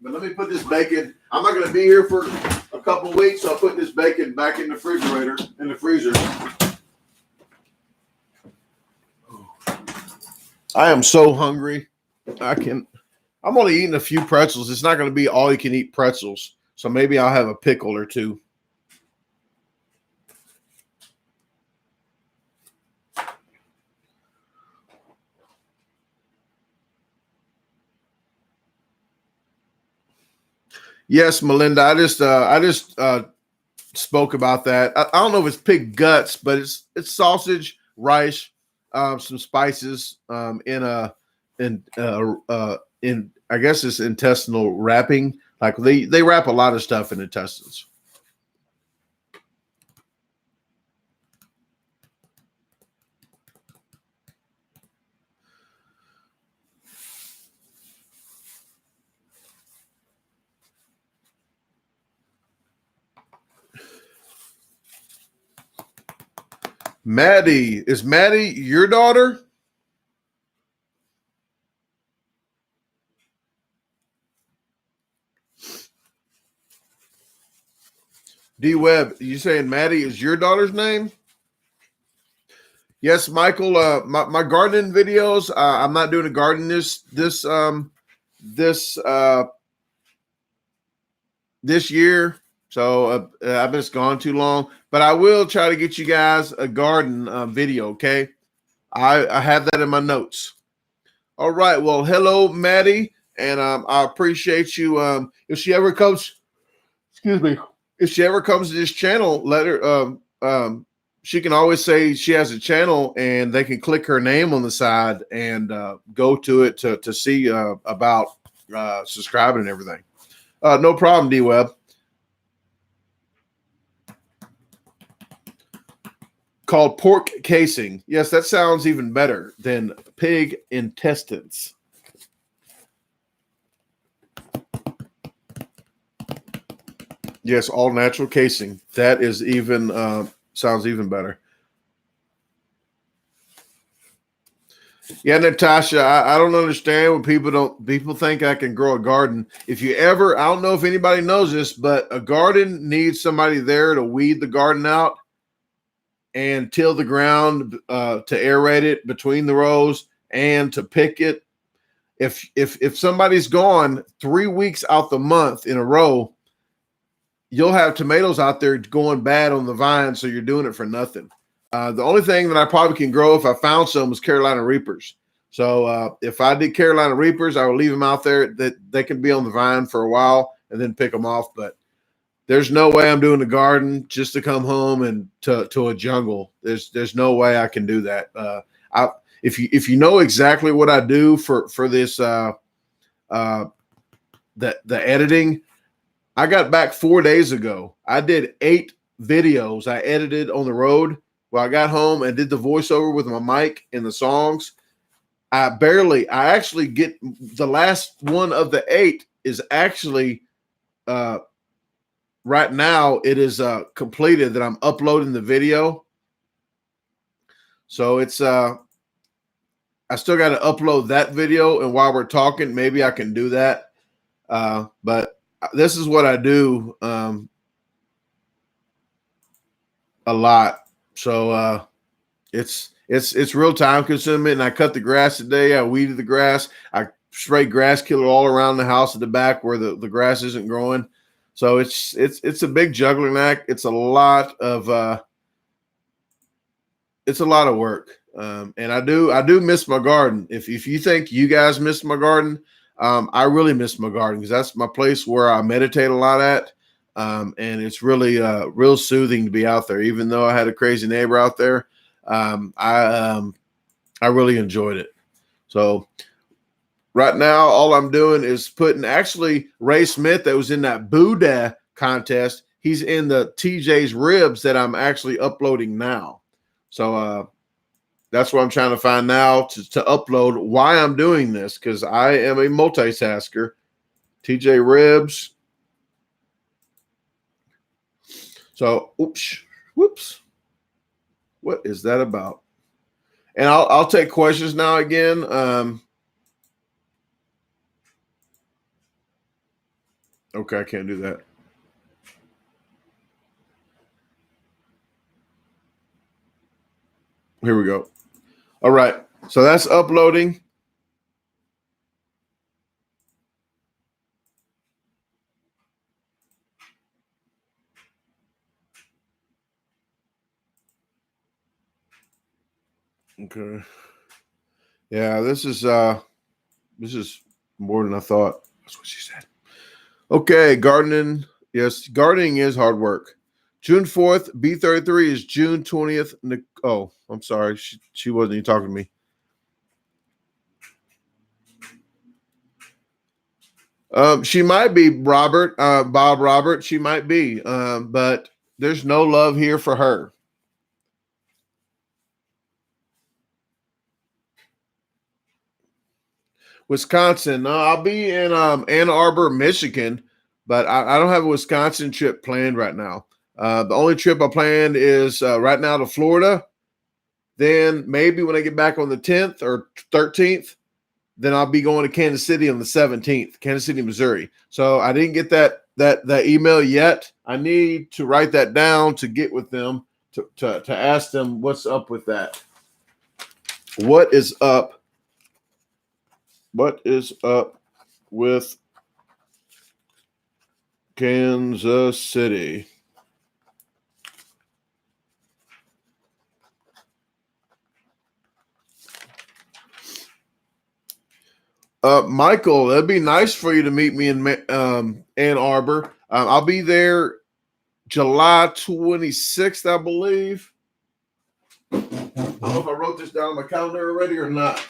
S1: But let me put this bacon. I'm not going to be here for a couple of weeks, so I'll put this bacon back in the refrigerator, in the freezer. I am so hungry. I'm only eating a few pretzels. It's not going to be all you can eat pretzels. So maybe I'll have a pickle or two. Yes, Melinda. I just spoke about that. I don't know if it's pig guts, but it's sausage, rice, some spices, in I guess it's intestinal wrapping. Like they wrap a lot of stuff in intestines. Maddie, is Maddie your daughter? D Webb, you saying Maddie is your daughter's name? Yes, Michael. My gardening videos. I'm not doing a garden this year, so I've just gone too long. But I will try to get you guys a garden video. Okay, I have that in my notes. All right. Well, hello, Maddie, and I appreciate you. If she ever comes, excuse me, if she ever comes to this channel, let her. She can always say she has a channel, and they can click her name on the side and go to it to see about subscribing and everything. No problem, D Web. called pork casing. Yes, that sounds even better than pig intestines. Yes, all natural casing. That is even sounds even better. Yeah, Natasha, I don't understand when people think I can grow a garden. If you ever, I don't know if anybody knows this, but a garden needs somebody there to weed the garden out and till the ground, to aerate it between the rows and to pick it. If somebody's gone 3 weeks out the month in a row, you'll have tomatoes out there going bad on the vine, so you're doing it for nothing. The only thing that I probably can grow if I found some was Carolina Reapers. So if I did Carolina Reapers, I would leave them out there that they can be on the vine for a while and then pick them off. But there's no way I'm doing the garden just to come home and to a jungle. There's no way I can do that. If you know exactly what I do for this the editing, I got back 4 days ago. I did 8 videos I edited on the road. Well, I got home and did the voiceover with my mic and the songs. I actually get the last one of the 8 is actually right now it is completed that I'm uploading the video. So it's I still got to upload that video, and while we're talking, maybe I can do that. But this is what I do a lot. So it's real time consuming. And I cut the grass today. I weeded the grass. I sprayed grass killer all around the house at the back where the grass isn't growing. So it's a big juggling act. It's a lot of work. And I do miss my garden. If you think you guys miss my garden, I really miss my garden because that's my place where I meditate a lot at. And it's really real soothing to be out there. Even though I had a crazy neighbor out there, I really enjoyed it. So right now, all I'm doing is putting actually Ray Smith that was in that Buddha contest. He's in the TJ's ribs that I'm actually uploading now. So that's what I'm trying to find now to upload why I'm doing this, because I am a multitasker. TJ ribs. So, whoops. What is that about? And I'll take questions now again. Okay, I can't do that. Here we go. All right. So that's uploading. Okay. Yeah, this is more than I thought. That's what she said. Okay, gardening. Yes, gardening is hard work. June 4th, B33 is June 20th. Oh, I'm sorry. She wasn't even talking to me. She might be Robert, Bob Robert. She might be, but there's no love here for her. Wisconsin. I'll be in Ann Arbor, Michigan, but I don't have a Wisconsin trip planned right now. The only trip I planned is right now to Florida. Then maybe when I get back on the 10th or 13th, then I'll be going to Kansas City on the 17th, Kansas City, Missouri. So I didn't get that email yet. I need to write that down to get with them to ask them what's up with that. What is up? What is up with Kansas City? Michael, it'd be nice for you to meet me in Ann Arbor. I'll be there July 26th, I believe. I don't know if I wrote this down on my calendar already or not.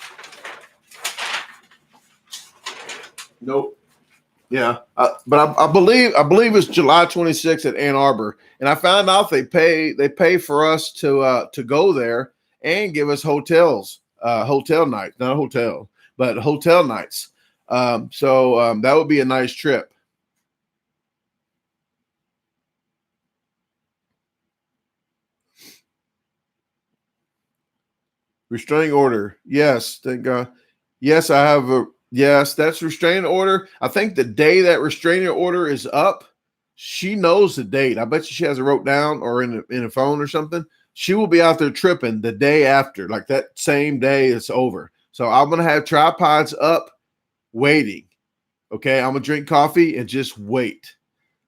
S1: Nope. Yeah, but I believe it's July 26th at Ann Arbor, and I found out they pay for us to go there and give us hotel nights, not a hotel, but hotel nights. So that would be a nice trip. Restraining order, yes, thank God. Yes, I have a yes. That's restraining order. I think the day that restraining order is up, she knows the date. I bet you she has it wrote down or in a phone or something. She will be out there tripping the day after, like that same day it's over. So I'm gonna have tripods up, waiting. Okay, I'm gonna drink coffee and just wait.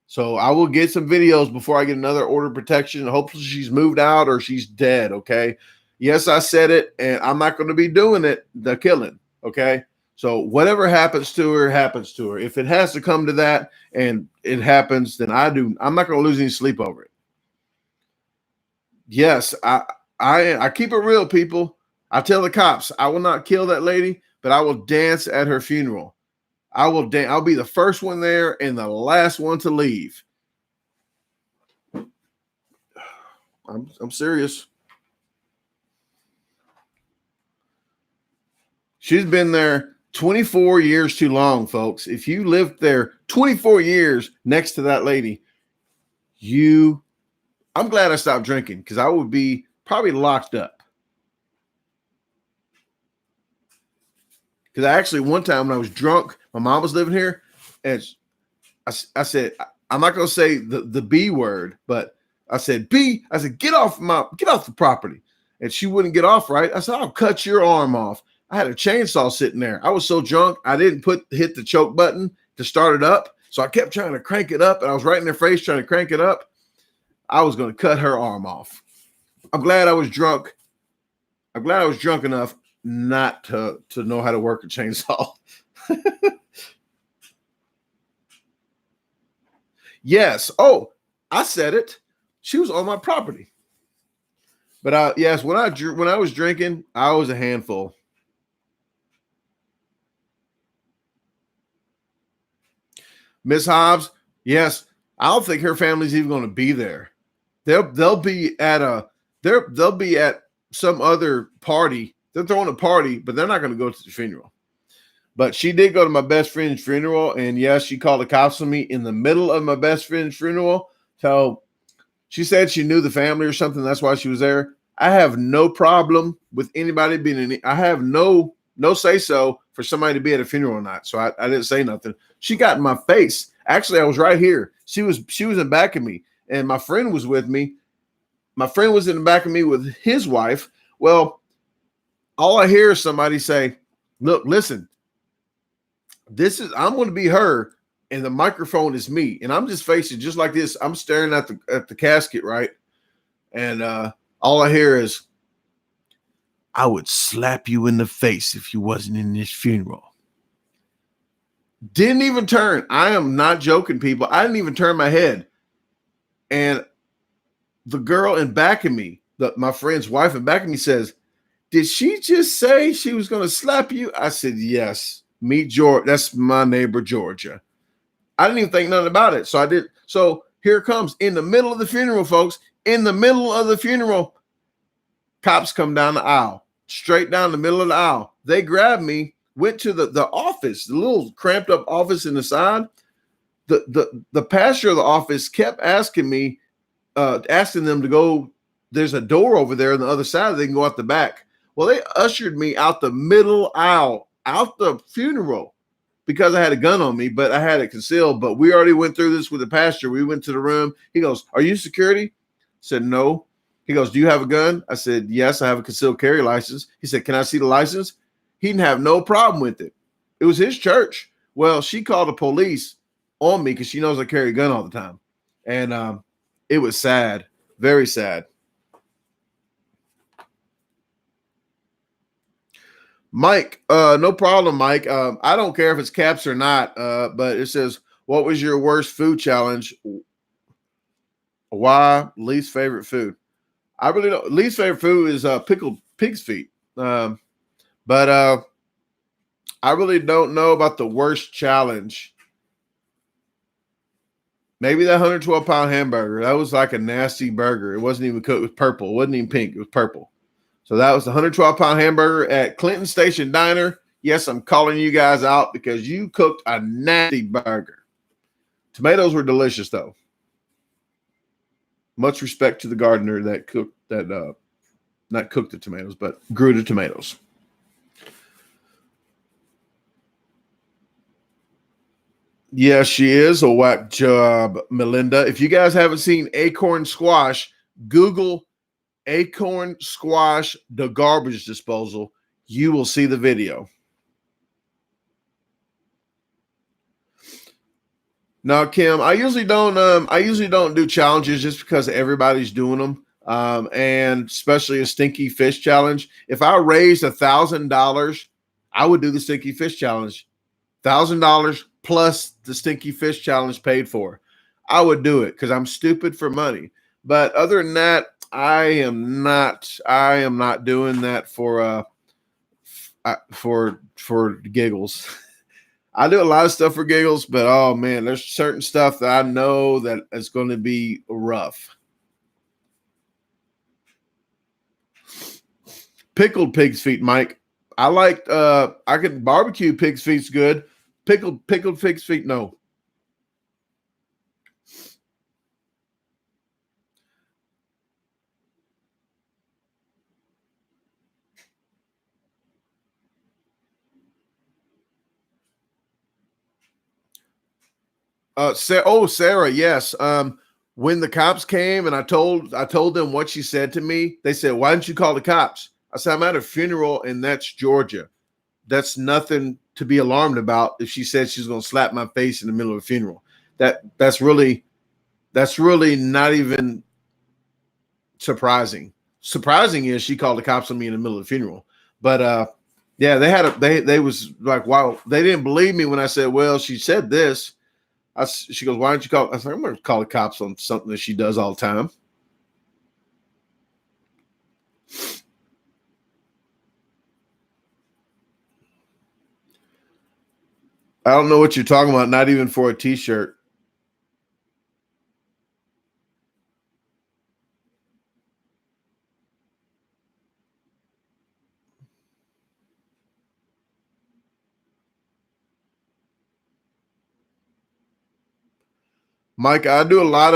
S1: So I will get some videos before I get another order of protection. Hopefully she's moved out or she's dead. Okay. Yes, I said it, and I'm not going to be doing it, the killing. Okay. So whatever happens to her, happens to her. If it has to come to that and it happens, then I'm not going to lose any sleep over it. Yes, I keep it real, people. I tell the cops I will not kill that lady, but I will dance at her funeral. I'll be the first one there and the last one to leave. I'm serious. She's been there 24 years too long, folks. If you lived there 24 years next to that lady, I'm glad I stopped drinking because I would be probably locked up. Because actually, one time when I was drunk, my mom was living here, and I said, I'm not going to say the B word, but I said, get off the property. And she wouldn't get off, right? I said, I'll cut your arm off. I had a chainsaw sitting there. I was so drunk, I didn't hit the choke button to start it up. So I kept trying to crank it up, and I was right in their face trying to crank it up. I was going to cut her arm off. I'm glad I was drunk. I'm glad I was drunk enough not to know how to work a chainsaw. Yes. Oh, I said it. She was on my property. But yes, when I was drinking, I was a handful. Miss Hobbs, yes, I don't think her family's even going to be there. They'll be at some other party. They're throwing a party, but they're not going to go to the funeral. But she did go to my best friend's funeral, and yes, she called the cops on me in the middle of my best friend's funeral. So she said she knew the family or something. That's why she was there. I have no problem with anybody being in it. I have no say so for somebody to be at a funeral or not. So I didn't say nothing. She got in my face. Actually, I was right here. She was in back of me, and my friend was with me. My friend was in the back of me with his wife. Well, all I hear is somebody say, "Look, listen. I'm going to be her, and the microphone is me, and I'm just facing just like this. I'm staring at the casket, right? And all I hear is, I would slap you in the face if you wasn't in this funeral." Didn't even turn. I am not joking, people. I didn't even turn my head. And the girl in back of me, my friend's wife in back of me says, "Did she just say she was going to slap you?" I said, "Yes. Meet George. That's my neighbor, Georgia." I didn't even think nothing about it. So I did. So here it comes in the middle of the funeral, folks. In the middle of the funeral, cops come down the aisle, straight down the middle of the aisle. They grabbed me, went to the office, the little cramped up office in the side. The pastor of the office kept asking me, asking them to go. There's a door over there on the other side. They can go out the back. Well, they ushered me out the middle aisle, out the funeral, because I had a gun on me, but I had it concealed. But we already went through this with the pastor. We went to the room. He goes, "Are you security?" I said, "No." He goes, "Do you have a gun?" I said, "Yes, I have a concealed carry license." He said, "Can I see the license?" He didn't have no problem with it. It was his church. Well, she called the police on me because she knows I carry a gun all the time. And it was sad, very sad. Mike, no problem, Mike. I don't care if it's caps or not, but it says, "What was your worst food challenge? Why? Least favorite food?" I really don't. Least favorite food is pickled pig's feet. But I really don't know about the worst challenge. Maybe that 112-pound hamburger. That was like a nasty burger. It wasn't even cooked. It was purple. It wasn't even pink. It was purple. So that was the 112-pound hamburger at Clinton Station Diner. Yes, I'm calling you guys out because you cooked a nasty burger. Tomatoes were delicious, though. Much respect to the gardener that cooked that, not cooked the tomatoes, but grew the tomatoes. Yeah, she is a whack job, Melinda. If you guys haven't seen acorn squash, Google acorn squash, the garbage disposal. You will see the video. Now, Kim, I usually don't do challenges just because everybody's doing them. And especially a stinky fish challenge. If I raised $1,000, I would do the stinky fish challenge. $1,000 plus the stinky fish challenge paid for. I would do it because I'm stupid for money. But other than that, I am not doing that for giggles. I do a lot of stuff for giggles, but oh man, there's certain stuff that I know that is going to be rough. Pickled pig's feet, Mike. I like I could barbecue pig's feet's good. Pickled pig's feet, no. Sarah, yes. When the cops came and I told them what she said to me, they said, "Why didn't you call the cops?" I said, "I'm at a funeral and that's Georgia. That's nothing to be alarmed about." If she said she's going to slap my face in the middle of a funeral, that's really not even surprising. Surprising is she called the cops on me in the middle of the funeral. But yeah, they was like, wow, they didn't believe me when I said, well, she said this. She goes, why don't you call? I said, I'm going to call the cops on something that she does all the time. I don't know what you're talking about. Not even for a t-shirt. Mike, I do a lot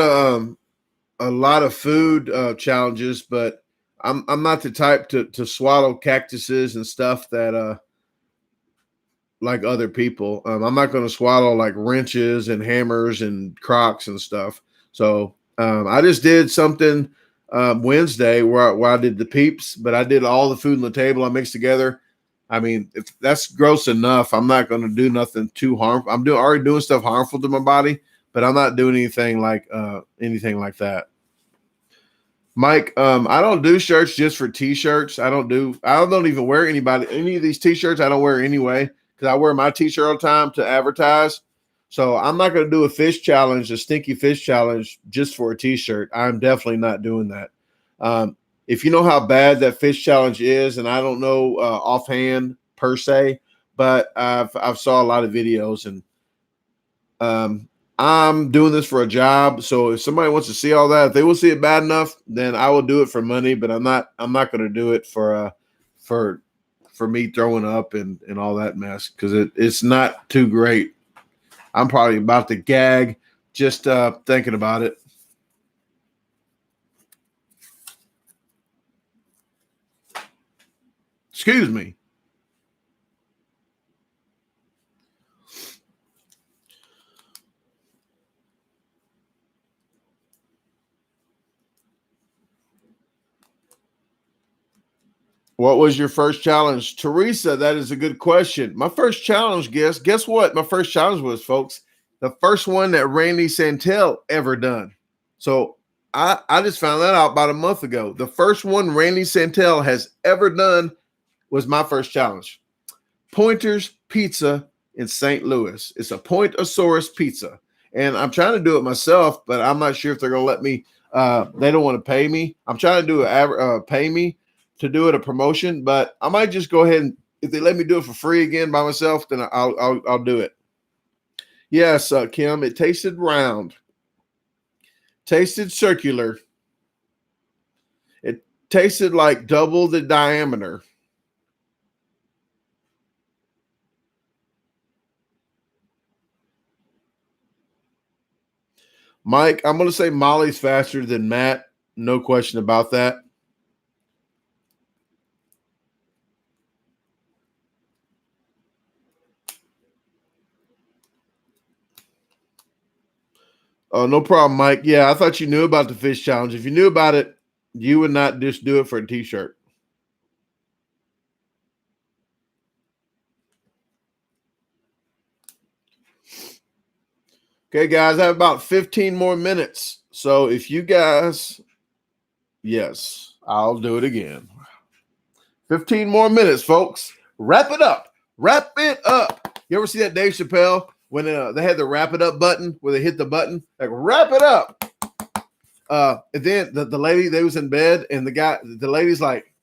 S1: of food challenges, but I'm not the type to swallow cactuses and stuff that like other people. I'm not going to swallow like wrenches and hammers and Crocs and stuff. So I just did something Wednesday where I did the peeps, but I did all the food on the table I mixed together. I mean, if that's gross enough, I'm not going to do nothing too harmful. I'm already doing stuff harmful to my body, but I'm not doing anything like that. Mike, I don't do shirts just for t-shirts. I don't even wear any of these t-shirts. I don't wear anyway because I wear my t-shirt all the time to advertise. So I'm not going to do a fish challenge, a stinky fish challenge just for a t-shirt. I'm definitely not doing that. If you know how bad that fish challenge is, and I don't know offhand per se, but I've saw a lot of videos, and I'm doing this for a job. So if somebody wants to see all that, if they will see it bad enough, then I will do it for money. But I'm not going to do it for me throwing up and all that mess because it's not too great. I'm probably about to gag just thinking about it. Excuse me. What was your first challenge? Teresa, that is a good question. My first challenge, guess what? My first challenge was, folks, the first one that Randy Santel ever done. So I just found that out about a month ago. The first one Randy Santel has ever done was my first challenge. Pointer's Pizza in St. Louis. It's a Pointosaurus pizza. And I'm trying to do it myself, but I'm not sure if they're going to let me. They don't want to pay me. I'm trying to do pay me to do it, a promotion, but I might just go ahead and if they let me do it for free again by myself, then I'll do it. Yes, Kim, it tasted round. Tasted circular. It tasted like double the diameter. Mike, I'm going to say Molly's faster than Matt. No question about that. Oh, no problem, Mike. Yeah, I thought you knew about the fish challenge. If you knew about it, you would not just do it for a t-shirt. Okay, guys, I have about 15 more minutes. So if you guys, yes, I'll do it again. 15 more minutes, folks. Wrap it up. Wrap it up. You ever see that Dave Chappelle when they had the wrap it up button where they hit the button? Like, wrap it up. And then the lady, they was in bed, and the lady's like,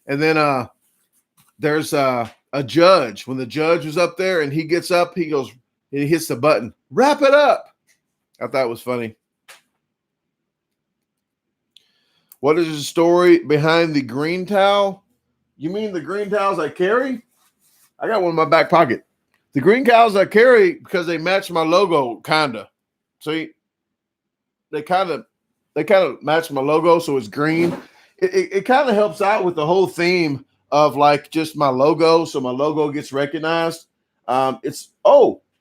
S1: and then there's a judge. When the judge was up there and he gets up, he goes, and he hits the button. Wrap it up. I thought it was funny. What is the story behind the green towel? You mean the green towels I carry? I got one in my back pocket. The green towels I carry because they match my logo, kinda. See, they kind of match my logo, so it's green. It kind of helps out with the whole theme of like just my logo, so my logo gets recognized.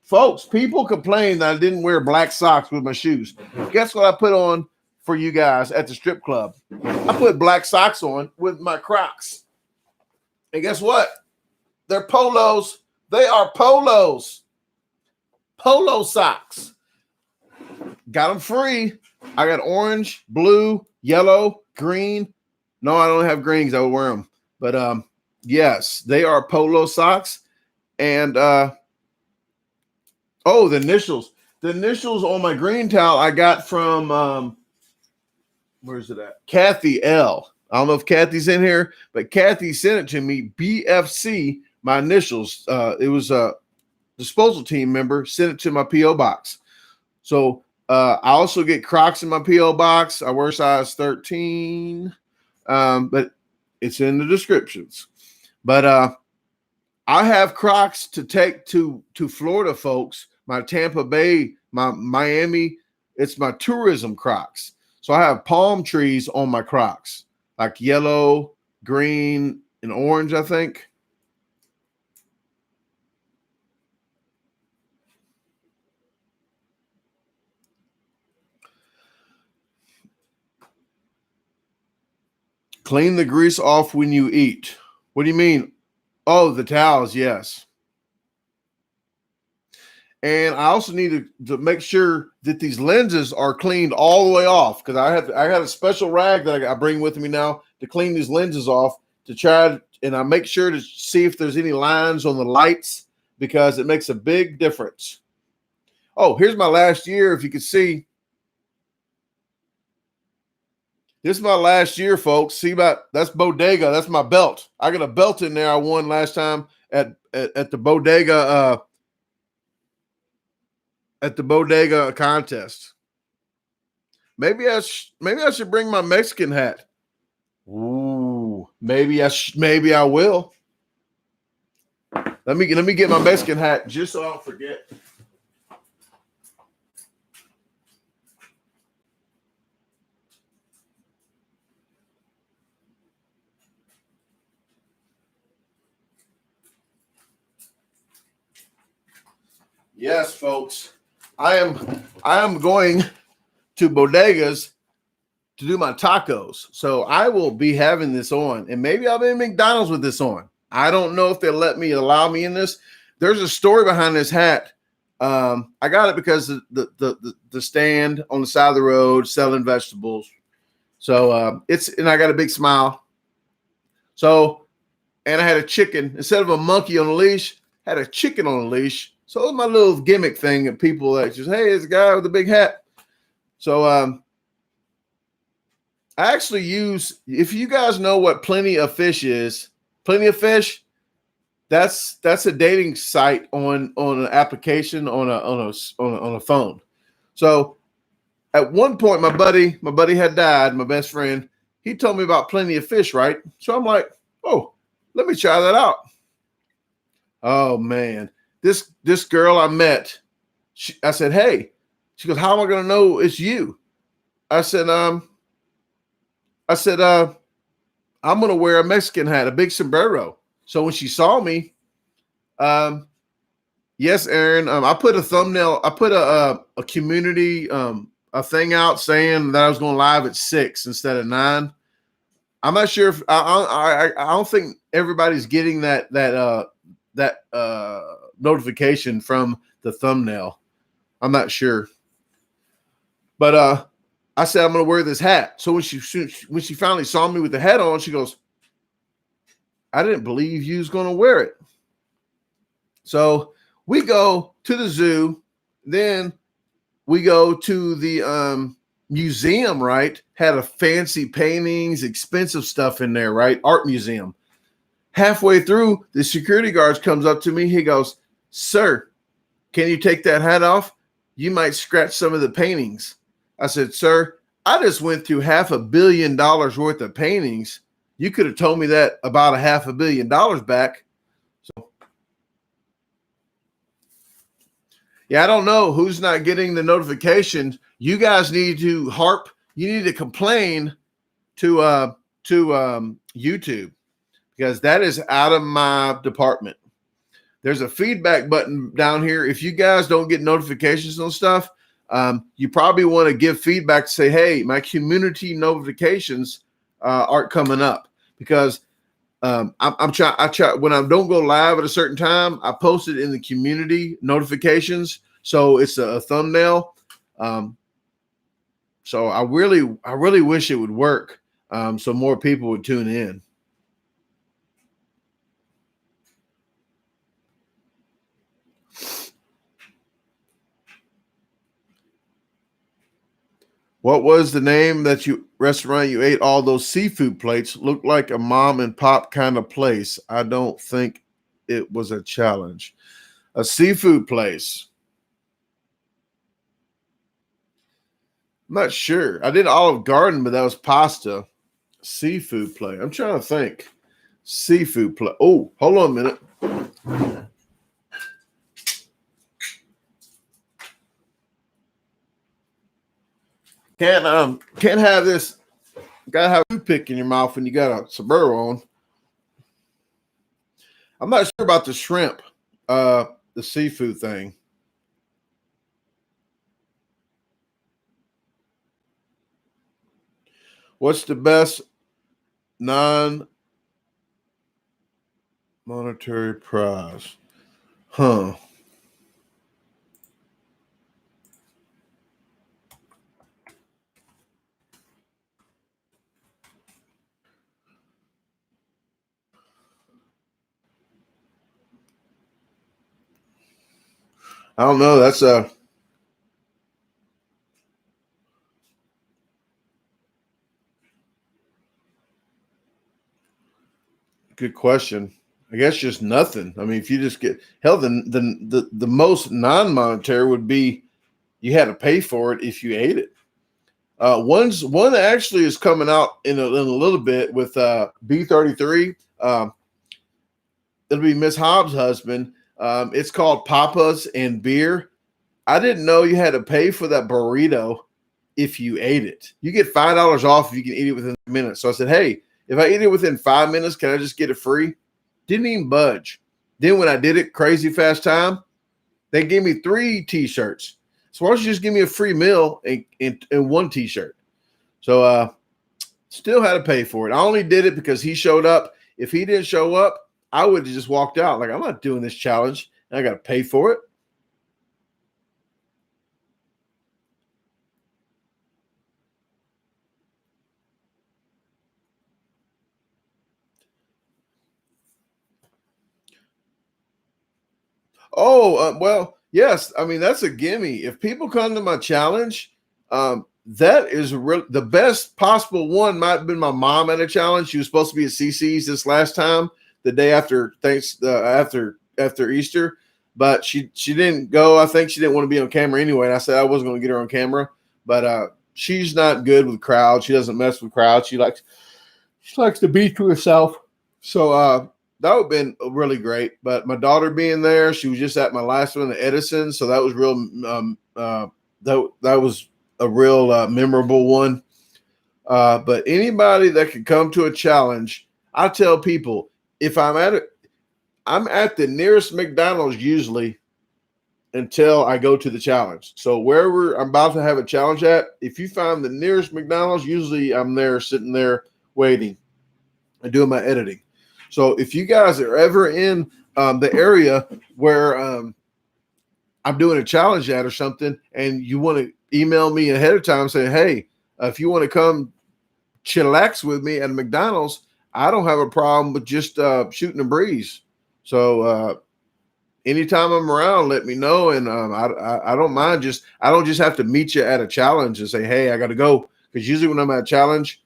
S1: Folks, people complain that I didn't wear black socks with my shoes. Guess what I put on for you guys at the strip club? I put black socks on with my Crocs. And guess what? They're polos. They are polos. Polo socks. Got them free. I got orange, blue, yellow, green. No, I don't have green because I would wear them. But yes, they are polo socks. And the initials. The initials on my green towel I got from where's it at? Kathy L. I don't know if Kathy's in here, but Kathy sent it to me. BFC, my initials. It was a disposal team member sent it to my P.O. box. So I also get Crocs in my P.O. box. I wear size 13, but it's in the descriptions. But I have Crocs to take to Florida, folks. My Tampa Bay, my Miami, it's my tourism Crocs. So I have palm trees on my Crocs, like yellow, green, and orange, I think. Clean the grease off when you eat. What do you mean? Oh, the towels, yes. And I also need to make sure that these lenses are cleaned all the way off, because I have a special rag that I bring with me now to clean these lenses off to try, and I make sure to see if there's any lines on the lights, because it makes a big difference. Oh, here's my last year. If you can see, this is my last year, folks. See that's Bodega. That's my belt. I got a belt in there I won last time at the Bodega contest. Maybe I should bring my Mexican hat. Ooh, maybe I will. Let me get my Mexican hat just so I don't forget. Yes, folks. I am going to bodegas to do my tacos. So I will be having this on, and maybe I'll be in McDonald's with this on. I don't know if they'll allow me in this. There's a story behind this hat. I got it because the stand on the side of the road selling vegetables. So and I got a big smile. So, and I had a chicken instead of a monkey on a leash, had a chicken on a leash. So it was my little gimmick thing that people that just, hey, it's a guy with a big hat. So I actually use, if you guys know what Plenty of Fish is, Plenty of Fish, that's a dating site on an application on a phone. So At one point, my buddy had died, my best friend. He told me about Plenty of Fish, right? So I'm like, oh, let me try that out. Oh man, this girl I met, I said, hey, she goes, how am I gonna know it's you? I said, I'm gonna wear a Mexican hat, a big sombrero. So when she saw me, yes, Aaron, I put a thumbnail, I put a community a thing out saying that I was going live at 6 instead of 9. I'm not sure if I don't think everybody's getting that notification from the thumbnail. I'm not sure, but I said I'm going to wear this hat. So when she finally saw me with the hat on, she goes, "I didn't believe you was going to wear it." So we go to the zoo, then we go to the museum, right? Had a fancy paintings, expensive stuff in there, right? Art museum. Halfway through, the security guards comes up to me. He goes, "Sir, can you take that hat off? You might scratch some of the paintings." I said, "Sir, I just went through $500 million worth of paintings. You could have told me that about $500 million back." So, yeah, I don't know who's not getting the notifications. You guys need to you need to complain to YouTube, because that is out of my department. There's a feedback button down here. If you guys don't get notifications on stuff, you probably want to give feedback to say, hey, my community notifications aren't coming up, because I try when I don't go live at a certain time, I post it in the community notifications. So it's a thumbnail. So I really wish it would work. So more people would tune in. What was the name that restaurant you ate all those seafood plates? Looked like a mom and pop kind of place. I don't think it was a challenge. A seafood place. I'm not sure. I did Olive Garden, but that was pasta. Seafood place. I'm trying to think. Seafood place. Oh, hold on a minute. Can't have this. Gotta have a toothpick in your mouth when you got a sombrero on. I'm not sure about the shrimp, the seafood thing. What's the best non-monetary prize? Huh. I don't know. That's a good question. I guess just nothing. I mean, if you just get hell, the most non-monetary would be you had to pay for it if you ate it. One actually is coming out in a little bit with B33. It'll be Miss Hobbs' husband. It's called Papa's and Beer. I didn't know you had to pay for that burrito if you ate it. You get $5 off if you can eat it within minutes. So I said, hey, if I eat it within 5 minutes, can I just get it free? Didn't even budge. Then when I did it crazy fast time, they gave me 3 T-shirts. So why don't you just give me a free meal and 1 T-shirt? So still had to pay for it. I only did it because he showed up. If he didn't show up, I would have just walked out. Like, I'm not doing this challenge. And I got to pay for it. Oh, well, yes. I mean, that's a gimme. If people come to my challenge, that is the best possible one. Might have been my mom at a challenge. She was supposed to be at CC's this last time, the day after after Easter, but she didn't go. I think she didn't want to be on camera anyway. And I said I wasn't going to get her on camera. but she's not good with crowds. She doesn't mess with crowds. She likes to be to herself. So that would have been really great. But my daughter being there, she was just at my last one at Edison, so that was real. That was a real memorable one. But anybody that can come to a challenge, I tell people, if I'm at the nearest McDonald's usually until I go to the challenge. So wherever I'm about to have a challenge at, if you find the nearest McDonald's, usually I'm there sitting there waiting and doing my editing. So if you guys are ever in the area where I'm doing a challenge at or something, and you want to email me ahead of time saying, hey, if you want to come chillax with me at McDonald's, I don't have a problem with just shooting a breeze. So anytime I'm around, let me know. And I don't mind I don't just have to meet you at a challenge and say, hey, I got to go. Because usually when I'm at a challenge,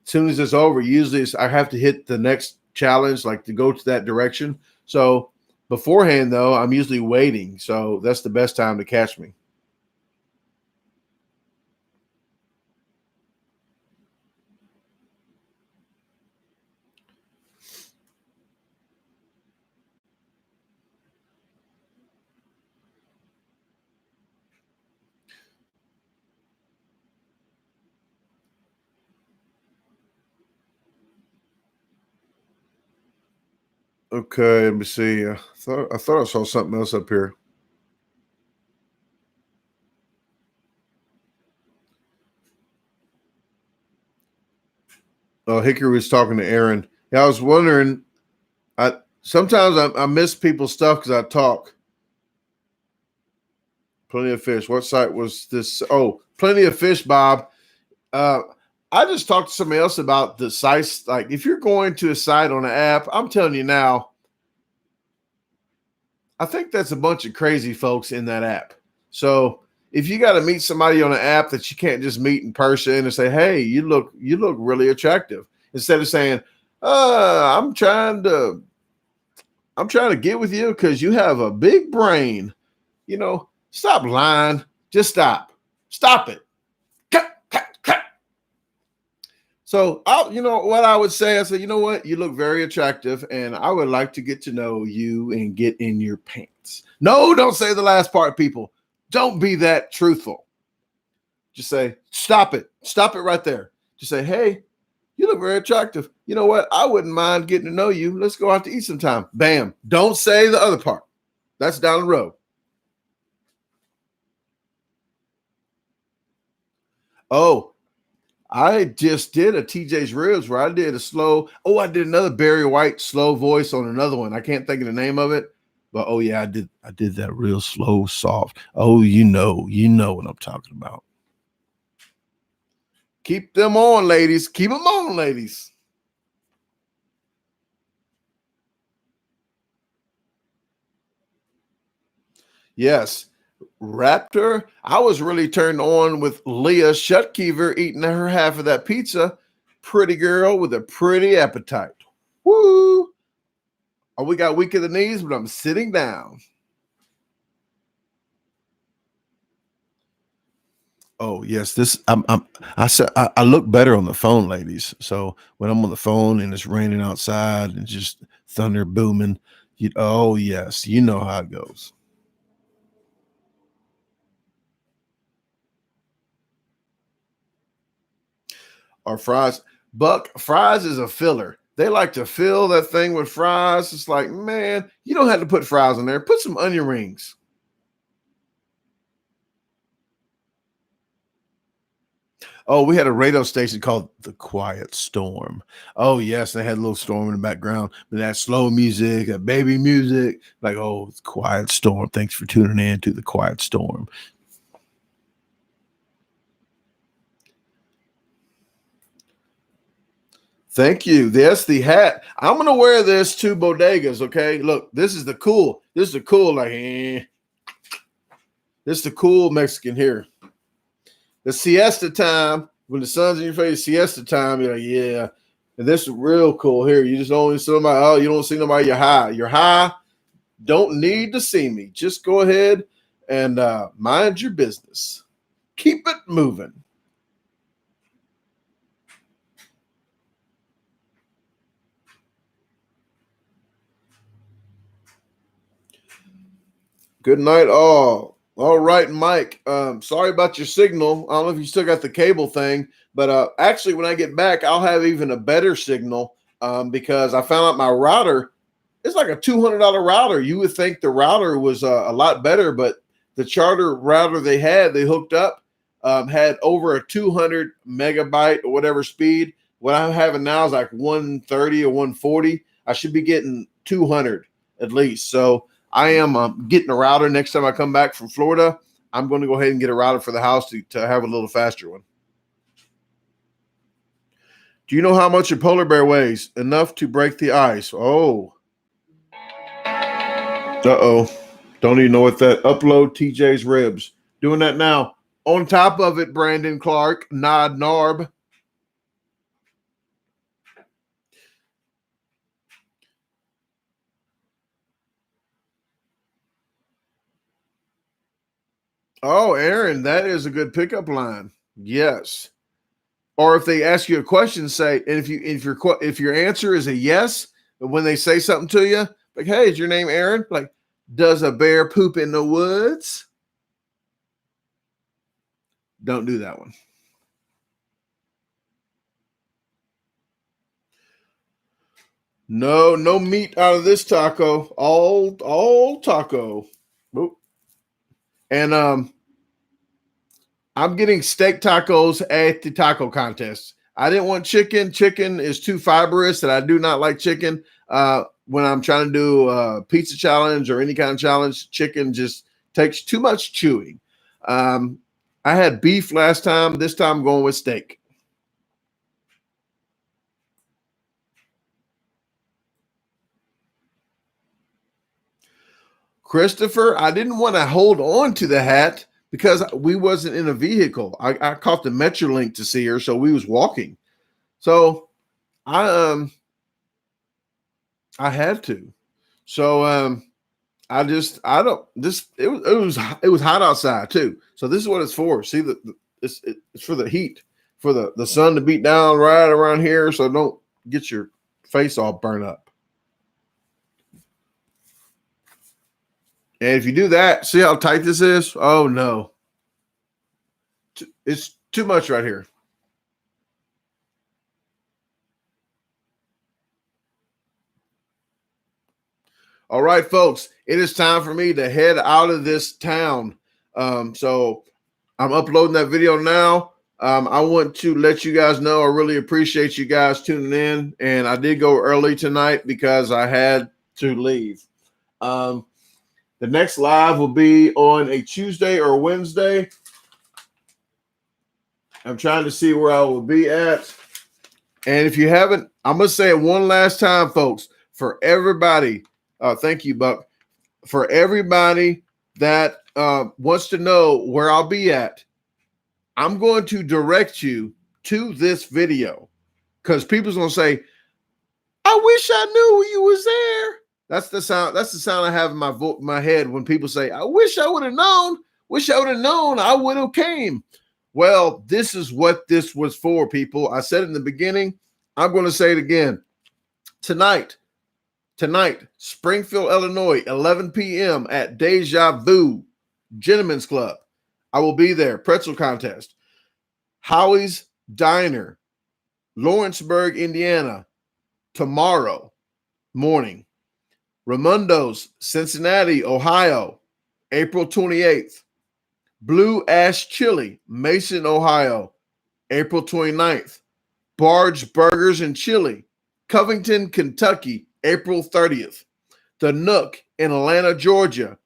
S1: as soon as it's over, usually I have to hit the next challenge, like to go to that direction. So beforehand, though, I'm usually waiting. So that's the best time to catch me. Okay, let me see. I thought I saw something else up here. Oh, Hickory was talking to Aaron. Yeah, I was wondering. Sometimes I miss people's stuff because I talk. Plenty of Fish. What site was this? Oh, Plenty of Fish, Bob. I just talked to somebody else about the sites. Like, if you're going to a site on an app, I'm telling you now, I think that's a bunch of crazy folks in that app. So if you got to meet somebody on an app that you can't just meet in person and say, hey, you look really attractive, instead of saying, I'm trying to get with you because you have a big brain. Stop lying. Just stop it. Cut. So what I would say, I said, you know what? You look very attractive and I would like to get to know you and get in your pants. No, don't say the last part, people. Don't be that truthful. Just say, stop it. Stop it right there. Just say, hey, you look very attractive. You know what? I wouldn't mind getting to know you. Let's go out to eat sometime. Bam. Don't say the other part. That's down the road. Oh, I just did a TJ's Ribs where I did I did another Barry White slow voice on another one. I can't think of the name of it, but I did that real slow, soft. Oh, you know what I'm talking about. Keep them on, ladies. Keep them on, ladies. Yes. Raptor, I was really turned on with Leah Shutkeever eating her half of that pizza. Pretty girl with a pretty appetite. Woo! Oh, we got weak of the knees, but I'm sitting down. Oh yes, I look better on the phone, ladies. So when I'm on the phone and it's raining outside and just thunder booming, oh yes, you know how it goes. Or fries. Buck, fries is a filler. They like to fill that thing with fries. It's like, man, you don't have to put fries in there. Put some onion rings. Oh, we had a radio station called The Quiet Storm. Oh, yes, they had a little storm in the background, but that slow music, that baby music, like, oh, it's Quiet Storm. Thanks for tuning in to The Quiet Storm. Thank you. That's the hat. I'm gonna wear this to bodegas. Okay, look, this is the cool. This is the cool Mexican here. The siesta time, when the sun's in your face, siesta time, you're like, yeah. And this is real cool here. You just don't see somebody. Oh, you don't see nobody. You're high. You're high. Don't need to see me. Just go ahead and mind your business. Keep it moving. Good night, all. All right, Mike. Sorry about your signal. I don't know if you still got the cable thing, but actually, when I get back, I'll have even a better signal because I found out my router. It's like a $200 router. You would think the router was a lot better, but the charter router they hooked up, had over a 200 megabyte or whatever speed. What I'm having now is like 130 or 140. I should be getting 200 at least. So I am getting a router next time I come back from Florida. I'm going to go ahead and get a router for the house to have a little faster one. Do you know how much a polar bear weighs? Enough to break the ice. Oh. Uh-oh. Don't even know what that. Upload TJ's ribs. Doing that now. On top of it, Brandon Clark, Nod Narb. Oh, Aaron, that is a good pickup line. Yes. Or if they ask you a question, say, and if your answer is a yes, when they say something to you, like, hey, is your name Aaron? Like, does a bear poop in the woods? Don't do that one. No meat out of this taco. All taco. Oop. And I'm getting steak tacos at the taco contest. I didn't want chicken. Chicken is too fibrous, and I do not like chicken. When I'm trying to do a pizza challenge or any kind of challenge, chicken just takes too much chewing. I had beef last time. This time I'm going with steak. Christopher, I didn't want to hold on to the hat because we wasn't in a vehicle. I caught the Metrolink to see her, so we was walking. So I had to. So it was hot outside too. So this is what it's for. See it's for the heat, for the sun to beat down right around here, so don't get your face all burnt up. And if you do that, see how tight this is? Oh no. It's too much right here. All right, folks, it is time for me to head out of this town. So I'm uploading that video now. I want to let you guys know I really appreciate you guys tuning in. And I did go early tonight because I had to leave. The next live will be on a Tuesday or Wednesday. I'm trying to see where I will be at. And if you haven't, I'm going to say it one last time, folks, for everybody. Thank you, Buck. For everybody that wants to know where I'll be at, I'm going to direct you to this video because people's going to say, I wish I knew you was there. That's the sound. That's the sound I have in my head when people say, I wish I would have known. Wish I would have known. I would have came. Well, this is what this was for, people. I said it in the beginning. I'm going to say it again. Tonight, Springfield, Illinois, 11 p.m. at Deja Vu Gentlemen's Club. I will be there. Pretzel contest. Howie's Diner, Lawrenceburg, Indiana, tomorrow morning. Raimundo's, Cincinnati, Ohio, April 28th. Blue Ash Chili, Mason, Ohio, April 29th. Barge Burgers and Chili, Covington, Kentucky, April 30th. The Nook in Atlanta, Georgia,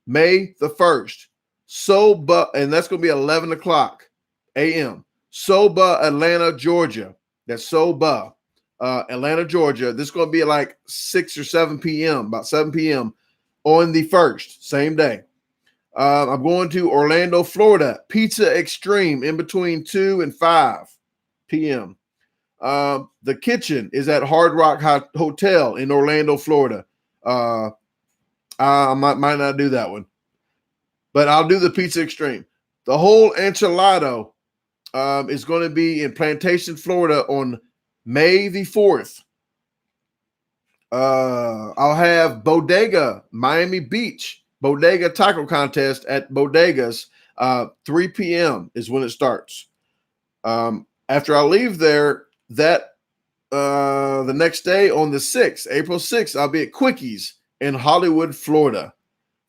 S1: May the 1st. Soba, and that's going to be 11 o'clock a.m. Soba, Atlanta, Georgia. That's Soba, Atlanta, Georgia. This is going to be like 6 or 7 p.m., about 7 p.m. on the 1st, same day. I'm going to Orlando, Florida. Pizza Extreme in between 2 and 5 p.m. The kitchen is at Hard Rock Hotel in Orlando, Florida. I might not do that one, but I'll do the Pizza Extreme. The whole enchilado is going to be in Plantation, Florida on May the 4th. I'll have Bodega, Miami Beach, Bodega Taco Contest at Bodegas. 3 p.m. is when it starts. After I leave there, the next day on the 6th, April 6th, I'll be at Quickies in Hollywood, Florida.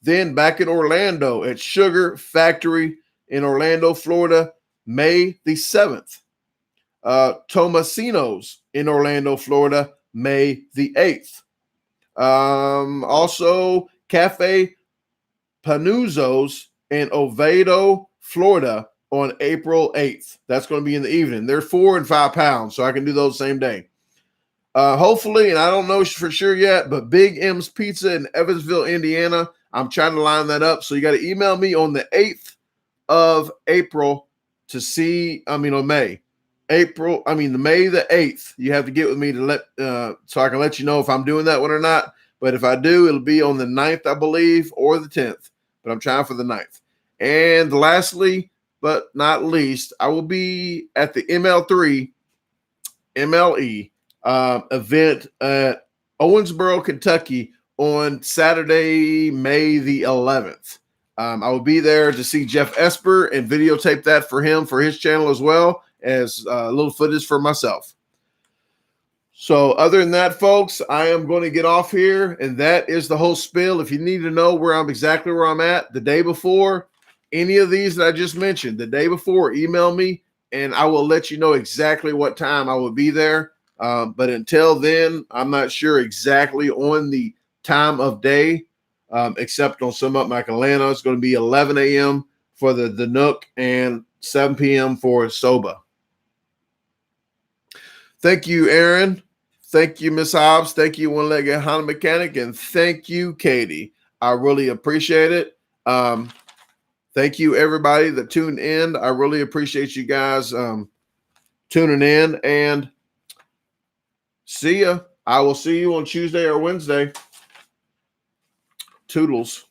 S1: Then back in Orlando at Sugar Factory in Orlando, Florida, May the 7th. Tomasino's in Orlando, Florida, May the 8th. Also, Cafe Panuzzo's in Oviedo, Florida on April 8th. That's going to be in the evening. They're 4 and 5 pounds, so I can do those same day. Hopefully, and I don't know for sure yet, but Big M's Pizza in Evansville, Indiana, I'm trying to line that up. So you got to email me on the 8th of April to see, on May. May the 8th. You have to get with me to so I can let you know if I'm doing that one or not. But if I do, it'll be on the 9th, I believe, or the 10th. But I'm trying for the 9th. And lastly, but not least, I will be at the MLE event at Owensboro, Kentucky on Saturday, May the 11th. I will be there to see Jeff Esper and videotape that for him for his channel, as well as a little footage for myself. So other than that, folks, I am going to get off here, and that is the whole spiel. If you need to know where I'm at the day before, any of these that I just mentioned, the day before, email me, and I will let you know exactly what time I will be there. But until then, I'm not sure exactly on the time of day, except on some up like Atlanta. It's going to be 11 a.m. for the Nook and 7 p.m. for Soba. Thank you, Aaron. Thank you, Miss Hobbs. Thank you, One Legged Honda Mechanic. And thank you, Katie. I really appreciate it. Thank you, everybody that tuned in. I really appreciate you guys tuning in. And see ya. I will see you on Tuesday or Wednesday. Toodles.